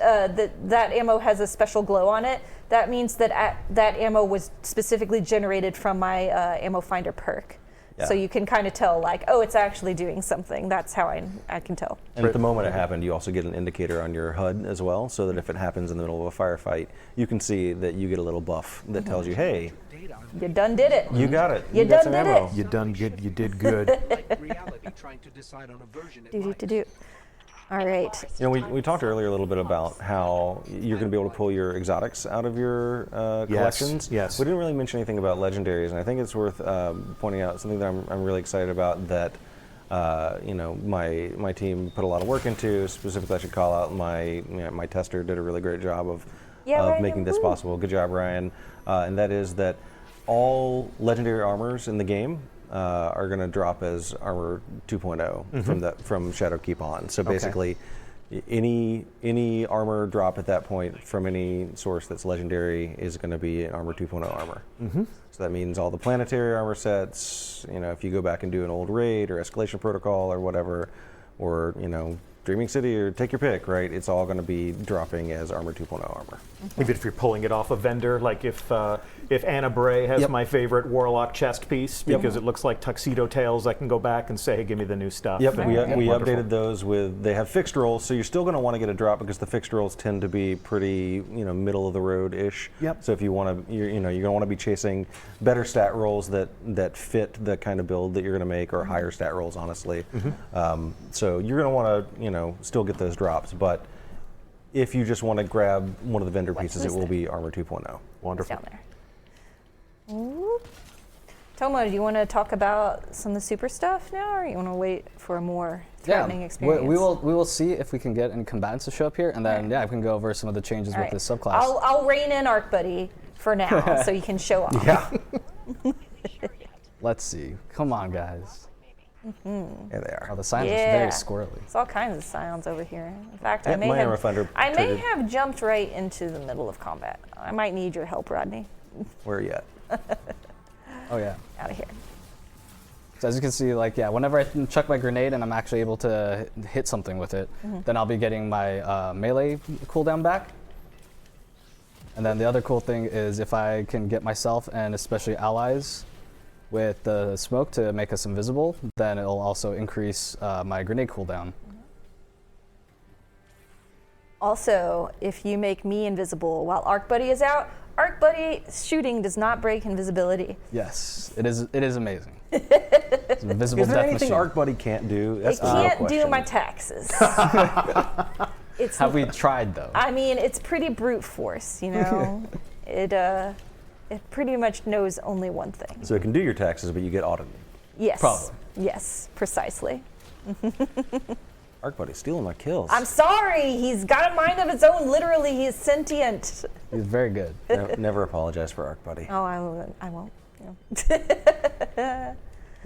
ammo has a special glow on it. That means that that ammo was specifically generated from my ammo finder perk. Yeah. So you can kind of tell, like, oh, it's actually doing something. That's how I can tell. And at the moment it happened, you also get an indicator on your HUD as well, so that if it happens in the middle of a firefight, you can see that you get a little buff that tells you, hey, You done did it. you got it. You got done some did ammo. it. You done good. You did good. Do. All right. You know, we talked earlier a little bit about how you're going to be able to pull your exotics out of your collections. Yes. We didn't really mention anything about legendaries, and I think it's worth pointing out something that I'm really excited about that you know, my team put a lot of work into. Specifically, I should call out my tester did a really great job of Ryan, making this possible. Good job, Ryan. And that is that all legendary armors in the game are going to drop as armor 2.0 from Shadowkeep on. So basically, any armor drop at that point from any source that's legendary is going to be an armor 2.0 armor. So that means all the planetary armor sets. You know, if you go back and do an old raid or escalation protocol or whatever, or you know, Dreaming City or take your pick, right? It's all going to be dropping as armor 2.0 armor. Even if you're pulling it off a vendor, like if Anna Bray has my favorite Warlock chest piece because it looks like Tuxedo Tails, I can go back and say, hey, give me the new stuff. Yep, we Wonderful. updated those with, they have fixed rolls, so you're still going to want to get a drop because the fixed rolls tend to be pretty, you know, middle of the road-ish. Yep. So if you want to, you're going to want to be chasing better stat rolls that fit the kind of build that you're going to make, or higher stat rolls, honestly. So you're going to want to, you know, still get those drops, but if you just want to grab one of the vendor pieces, it will be armor 2.0. Wonderful. Down there. Ooh. Tomo, do you want to talk about some of the super stuff now, or you want to wait for a more threatening experience? We will see if we can get any combatants to show up here, and then we can go over some of the changes with this subclass. I'll rein in Arc Buddy for now, so you can show off. Yeah. Let's see. Come on, guys. There they are. Oh, the signs are very squirrely. There's all kinds of scions over here. In fact, Yeah, I may my armor finder triggered. have jumped right into the middle of combat. I might need your help, Rodney. Where are you at? Oh yeah. Out of here. So as you can see, like, whenever I chuck my grenade and I'm actually able to hit something with it, then I'll be getting my melee cooldown back. And then the other cool thing is if I can get myself and especially allies with the smoke to make us invisible, then it'll also increase my grenade cooldown. Also, if you make me invisible while Arc Buddy is out, Arc Buddy shooting does not break invisibility. Yes, it is amazing. It's an invisible Is there death anything machine. Arc Buddy can't do? It That's the real can't do question. my taxes. It's Have we tried though? I mean, it's pretty brute force, you know. It pretty much knows only one thing. So it can do your taxes, but you get audited. Yes. Probably. Yes, precisely. Arc Buddy's stealing my kills. I'm sorry. He's got a mind of his own. Literally, he's sentient. He's very good. Never apologize for Arc Buddy. Oh, I won't.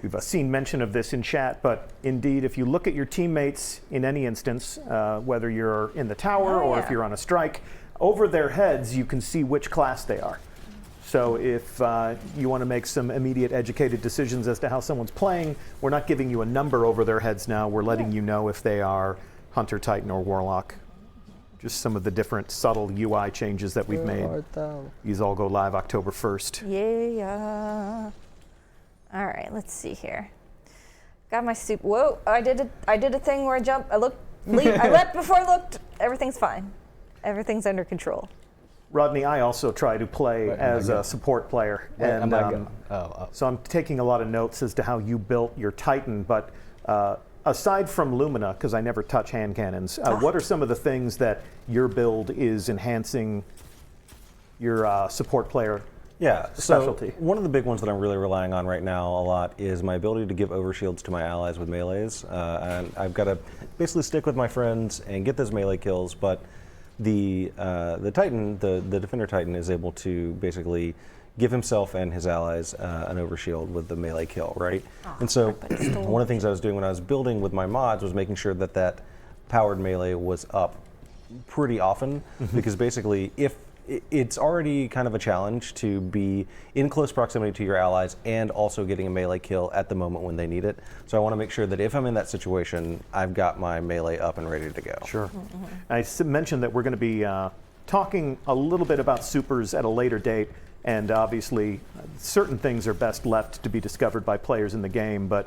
We've seen mention of this in chat, but indeed, if you look at your teammates in any instance, whether you're in the tower or if you're on a strike, over their heads you can see which class they are. So if you want to make some immediate educated decisions as to how someone's playing, we're not giving you a number over their heads now. We're letting you know if they are Hunter, Titan, or Warlock. Just some of the different subtle UI changes that we've made. These all go live October 1st. Yeah. All right, let's see here. Got my soup. Whoa! I did a thing where I jumped. I leapt before I looked. Everything's fine. Everything's under control. Rodney, I also try to play as a support player, and so I'm taking a lot of notes as to how you built your Titan. But aside from Lumina, because I never touch hand cannons, what are some of the things that your build is enhancing your support player Yeah, specialty. So one of the big ones that I'm really relying on right now a lot is my ability to give overshields to my allies with melees. And I've got to basically stick with my friends and get those melee kills, but the Titan, the Defender Titan, is able to basically give himself and his allies an overshield with the melee kill, right? And so one of the things I was doing when I was building with my mods was making sure that that powered melee was up pretty often, because basically if it's already kind of a challenge to be in close proximity to your allies and also getting a melee kill at the moment when they need it. So I want to make sure that if I'm in that situation, I've got my melee up and ready to go. Sure. I mentioned that we're going to be talking a little bit about supers at a later date, and obviously certain things are best left to be discovered by players in the game, but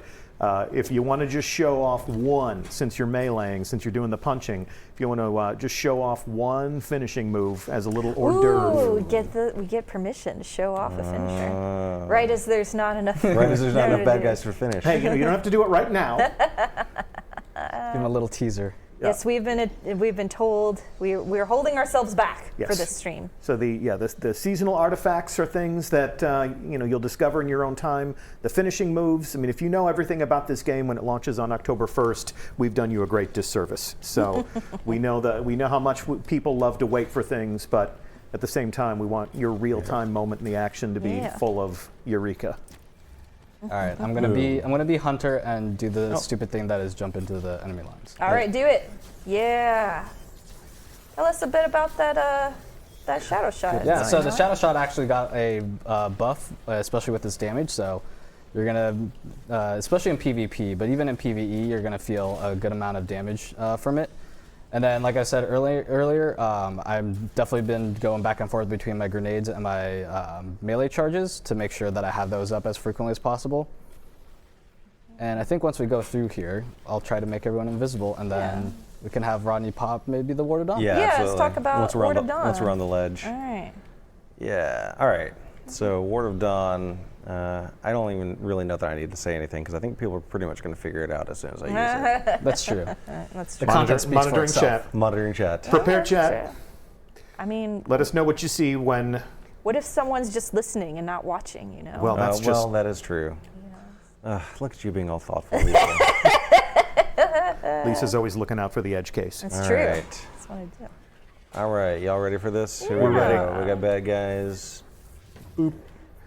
if you want to just show off one, since you're meleeing, since you're doing the punching, if you want to just show off one finishing move as a little hors d'oeuvre. We get permission to show off a finisher. Right as there's not enough. Right as there's not enough bad guys to finish. Hey, you don't have to do it right now. Give him a little teaser. Yes, we've been told we're holding ourselves back for Yes. this stream. So the seasonal artifacts are things that you'll discover in your own time. The finishing moves. I mean, if you know everything about this game when it launches on October 1st, we've done you a great disservice. So we know how much people love to wait for things, but at the same time, we want your real-time moment in the action to be full of eureka. All right, I'm gonna be Hunter and do the stupid thing that is jump into the enemy lines. All right, do it. Yeah. Tell us a bit about that shadow shot. Yeah, so the shadow shot actually got a buff, especially with its damage. So you're gonna, especially in PvP, but even in PvE, you're gonna feel a good amount of damage from it. And then, like I said earlier, I've definitely been going back and forth between my grenades and my melee charges to make sure that I have those up as frequently as possible. And I think once we go through here, I'll try to make everyone invisible, and then we can have Rodney pop maybe the Ward of Dawn. Yeah, absolutely. let's talk about Ward of Dawn. Once we're on the ledge. All right. Yeah, all right. So Ward of Dawn, I don't even really know that I need to say anything, because I think people are pretty much going to figure it out as soon as I use it. That's true. That's The true. content speaks for Monitoring itself. chat. Monitoring chat. Prepare chat. I mean, Let us know what you see when. what if someone's just listening and not watching? You know. Well, that's just. that is true. Look at you being all thoughtful, Lisa. Lisa's always looking out for the edge case. That's All true. right. That's what I do. All right, y'all ready for this? Here We're we ready. go. We got bad guys. Boop.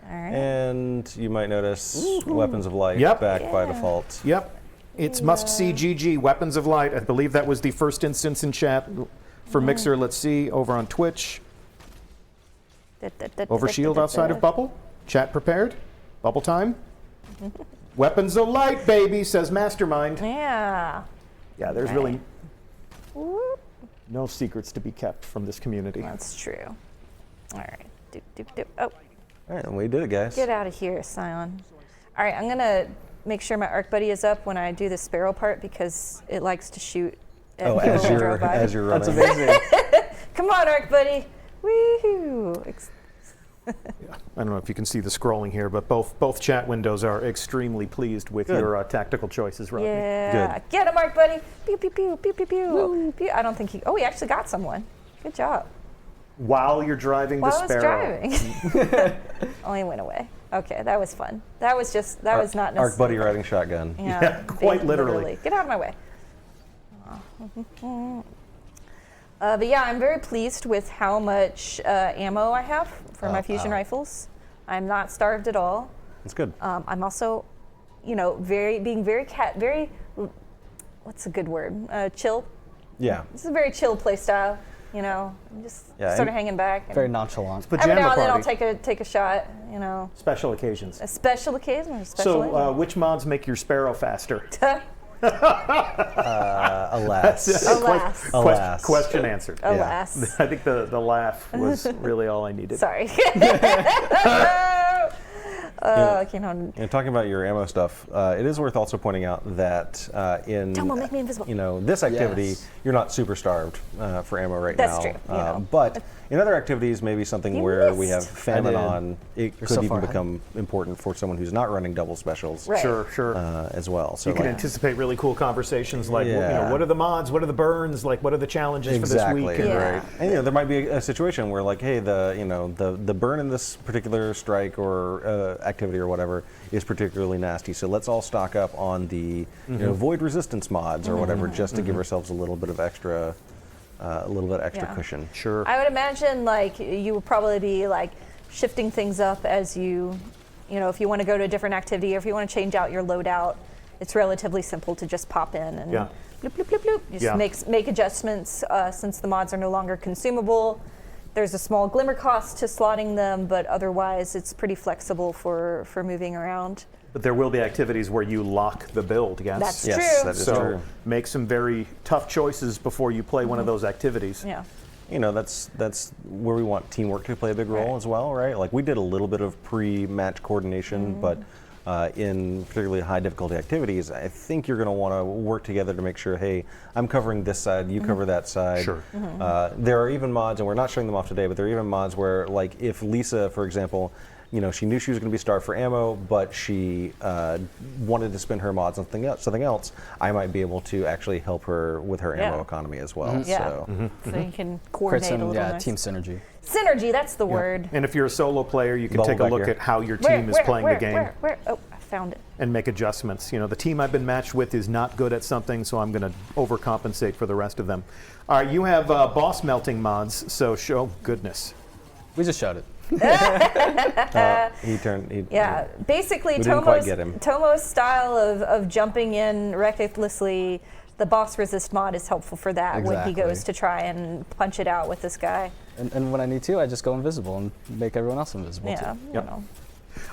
All right. And you might notice Weapons of Light Yep. back by default. Yep. It's must-see GG, Weapons of Light. I believe that was the first instance in chat for Mixer. Let's see, over on Twitch. Overshield outside of Bubble. Chat prepared. Bubble time. Weapons of Light, baby, says Mastermind. Yeah. Yeah, there's Okay. really Whoop. no secrets to be kept from this community. That's true. All right. Doop, doop, doop. Oh, All right, and we did it, guys. get out of here, Scion. All right, I'm gonna make sure my arc buddy is up when I do the sparrow part, because it likes to shoot at Oh, people as that you're drove by. as you're running. That's amazing. Come on, arc buddy. Woohoo! I don't know if you can see the scrolling here, but both chat windows are extremely pleased with Good. your tactical choices, Rodney. Yeah. Get him, arc buddy. Pew pew pew pew pew pew. Pew. I don't think he. Oh, he actually got someone. Good job. While you're driving While the I was Sparrow. driving. Oh, he went away. Okay, that was fun. That was just. That was not Arc necessary. buddy riding shotgun. Yeah, quite literally. Get out of my way. But yeah, I'm very pleased with how much ammo I have for my fusion rifles. I'm not starved at all. That's good. I'm also, being very, what's a good word? Chill. Yeah. This is a very chill play style. I'm just Yeah, sort of and- hanging back. And Very nonchalant. every Pajama now and then I'll party. take a shot. Special occasions. A special occasion or a special. So, which mods make your Sparrow faster? Alas. Alas. Alas. Question answered. Alas. I think the laugh was really all I needed. Sorry. I can't hold. And talking about your ammo stuff, it is worth also pointing out that in Tomo, make me invisible. This activity, Yes. you're not super starved for ammo right That's now. true, But in other activities, maybe something You where we have missed. famine I did. on, it You're could so even far ahead. become important for someone who's not running double specials Right. Sure. as well. So You can like, anticipate really cool conversations like, Yeah. what are the mods? What are the burns? Like, what are the challenges exactly for this week? Yeah. right. And there might be a situation where like, hey, the burn in this particular strike or activity or whatever is particularly nasty. So let's all stock up on the void resistance mods or whatever, just to give ourselves a little bit of extra, Yeah. cushion. Sure. I would imagine like you would probably be like shifting things up as you if you want to go to a different activity or if you want to change out your loadout. It's relatively simple to just pop in and Yeah. bloop, bloop, bloop, bloop. Just Yeah. make adjustments since the mods are no longer consumable. There's a small glimmer cost to slotting them, but otherwise it's pretty flexible for moving around. But there will be activities where you lock the build, yes? That's Yes, true. that is So true. make some very tough choices before you play one of those activities. Yeah. That's where we want teamwork to play a big role Right. as well, right? Like we did a little bit of pre-match coordination, but in particularly high difficulty activities, I think you're going to want to work together to make sure, hey, I'm covering this side, you cover that side. Sure. There are even mods, and we're not showing them off today, but there are even mods where, like, if Lisa, for example, she knew she was going to be starved for ammo, but she wanted to spend her mods on something else, I might be able to actually help her with her ammo Yeah. economy as well. Yeah. So. So you can Create coordinate a some little nice. team synergy. Synergy, that's the word. And if you're a solo player, you can Bubble take a back look here. at how your team is playing the game Where? Oh, I found it. and make adjustments. The team I've been matched with is not good at something, so I'm going to overcompensate for the rest of them. All right, you have boss melting mods, so goodness. We just showed it. Yeah, basically We didn't quite get him. Tomo's style of jumping in recklessly, the boss resist mod is helpful for that when he Exactly. goes to try and punch it out with this guy. And when I need to, I just go invisible and make everyone else invisible Yeah, too. Yep.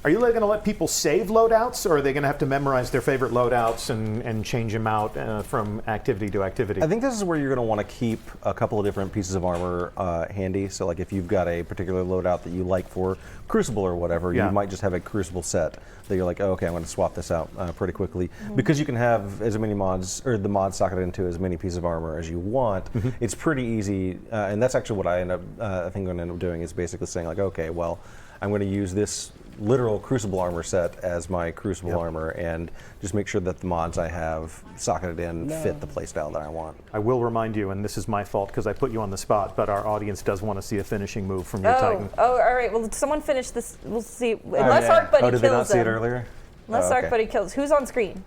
Are you going to let people save loadouts, or are they going to have to memorize their favorite loadouts and change them out from activity to activity? I think this is where you're going to want to keep a couple of different pieces of armor handy. So, like, if you've got a particular loadout that you like for Crucible or whatever, Yeah. you might just have a Crucible set that you're like, oh, okay, I'm going to swap this out pretty quickly. Because you can have as many mods, or the mods socketed into as many pieces of armor as you want, it's pretty easy. And that's actually what I end up, I think I'm going to end up doing is basically saying, like, okay, well, I'm going to use this literal Crucible armor set as my Crucible armor and just make sure that the mods I have socketed in fit the playstyle that I want. I will remind you, and this is my fault because I put you on the spot, but our audience does want to see a finishing move from your Titan. Oh, all right. Well, someone finish this. We'll see. Unless Arc Buddy Oh, did they not kills see it them. earlier? Unless Oh, okay. Arc Buddy kills. Who's on screen?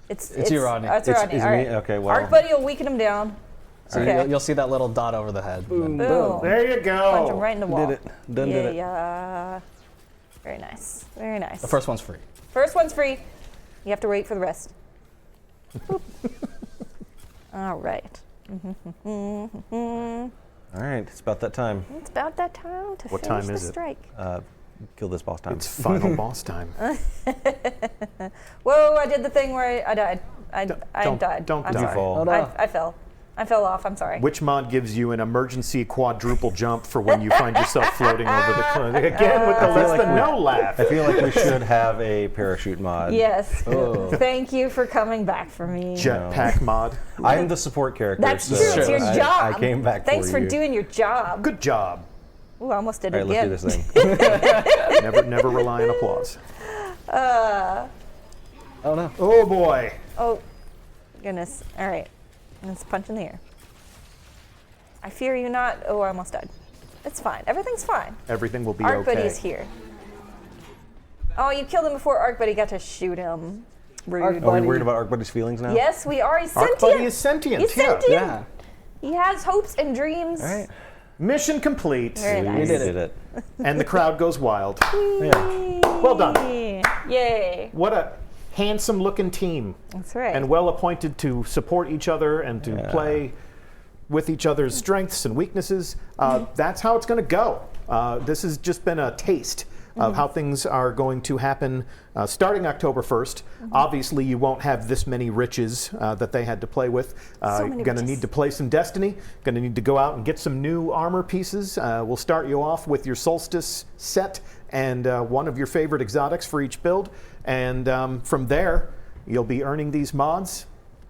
It's you, Rodney. It's It's- Rodney. it's All me? right. Okay, well. Arc Buddy will weaken him down. So Okay. you'll see that little dot over the head. Boom. There you Punch him go. right in the wall. Did it. Done did it. Yeah. Very nice. Very nice. The first one's free. First one's free. You have to wait for the rest. Boop. All right. All right, it's about that time. It's about that time to What finish time the is it? strike. Kill this boss time. It's final boss time. Whoa! I did the thing where I died. I died. don't I'm die. You sorry. fall. Oh, no. I fell. I fell off. I'm sorry. Which mod gives you an emergency quadruple jump for when you find yourself floating over the cliff? Again, with the less like than no laugh. I feel like we should have a parachute mod. Yes. Oh. Thank you for coming back for me. Jetpack mod. I'm the support character. That's so true. It's your I- job. I came back Thanks for for you. doing your job. Good job. Ooh, I almost did All it right, again. let's do this thing. Never rely on applause. Oh no. Oh boy. Oh, goodness. All right. Let's punch in the air. I fear you not. Oh, I almost died. It's fine. Everything's fine. Everything will be Arc okay. Buddy's here. Oh, you killed him before Arc Buddy got to shoot him. Rude. Are we worried about Arc Buddy's feelings now? Yes, we are. He's Arc sentient. Buddy is sentient. He's yeah. sentient. Yeah. He has hopes and dreams. All right. Mission complete. Very We nice. did it. And the crowd goes wild. Yeah. Well done. Yay. What a handsome looking team. That's right. And well appointed to support each other and to play with each other's strengths and weaknesses. That's how it's going to go. This has just been a taste of how things are going to happen starting October 1st. Obviously, you won't have this many riches that they had to play with. So many You're going to riches. need to play some Destiny. Going to need to go out and get some new armor pieces. We'll start you off with your Solstice set and one of your favorite exotics for each build. And from there, you'll be earning these mods.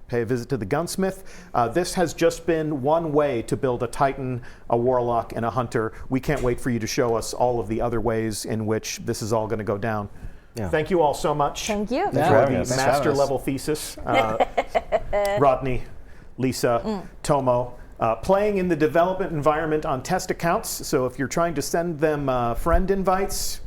Pay a visit to the gunsmith. This has just been one way to build a Titan, a Warlock, and a Hunter. We can't wait for you to show us all of the other ways in which this is all going to go down. Yeah. Thank you all so much Thank you. Thanks for for having the us. Thanks for having master us. level thesis. Rodney, Lisa, Tomo. Playing in the development environment on test accounts. So if you're trying to send them friend invites,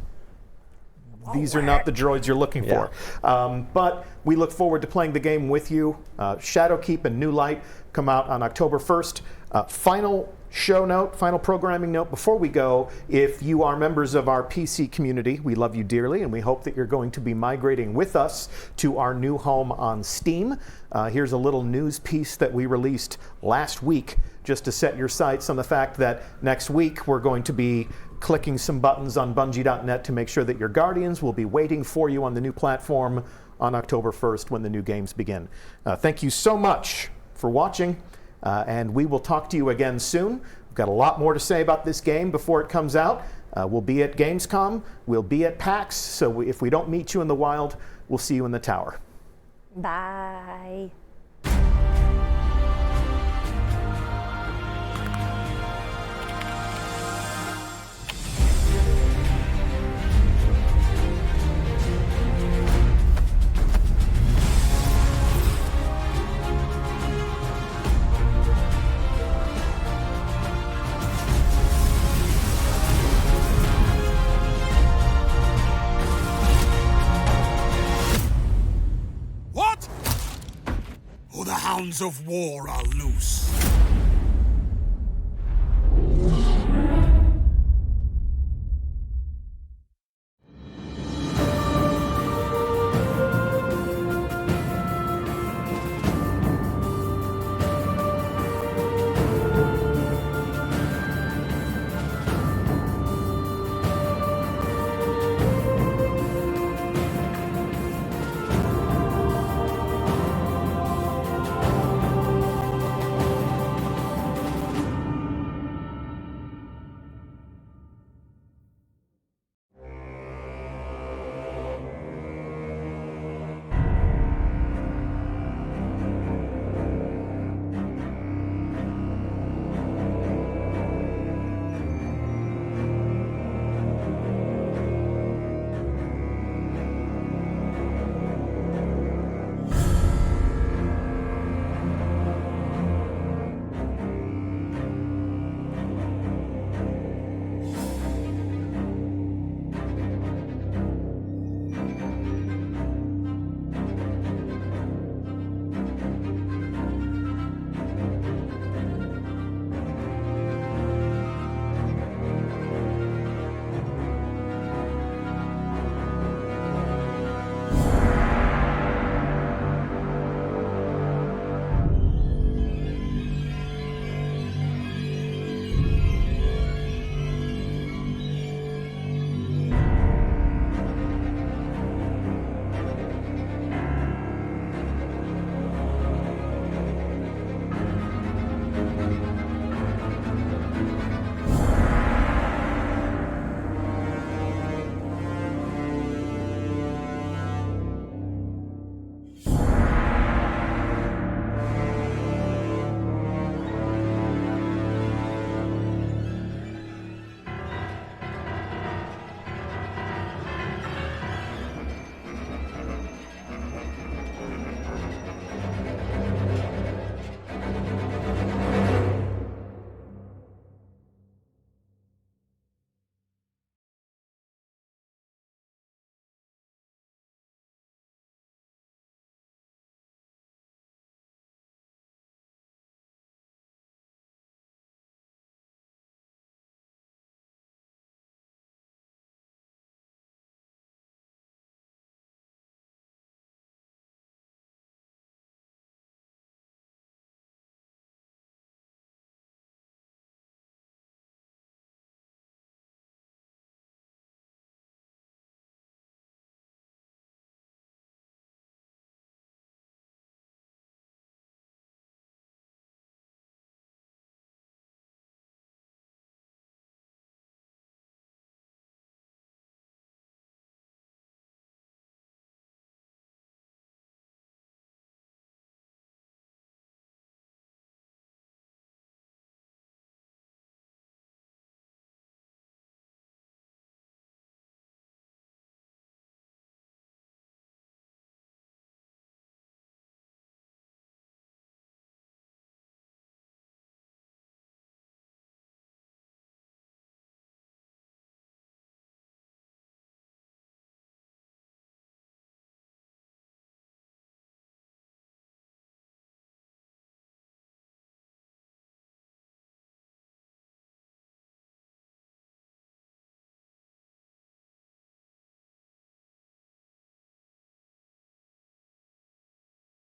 these are not the droids you're looking for. But we look forward to playing the game with you. Shadowkeep and New Light come out on October 1st. Final show note, final programming note before we go. If you are members of our PC community, we love you dearly, and we hope that you're going to be migrating with us to our new home on Steam. Here's a little news piece that we released last week just to set your sights on the fact that next week we're going to be clicking some buttons on Bungie.net to make sure that your Guardians will be waiting for you on the new platform on October 1st when the new games begin. Thank you so much for watching, and we will talk to you again soon. We've got a lot more to say about this game before it comes out. We'll be at Gamescom, we'll be at PAX, so if we don't meet you in the wild, we'll see you in the tower. Bye. What? Oh, the hounds of war are loose.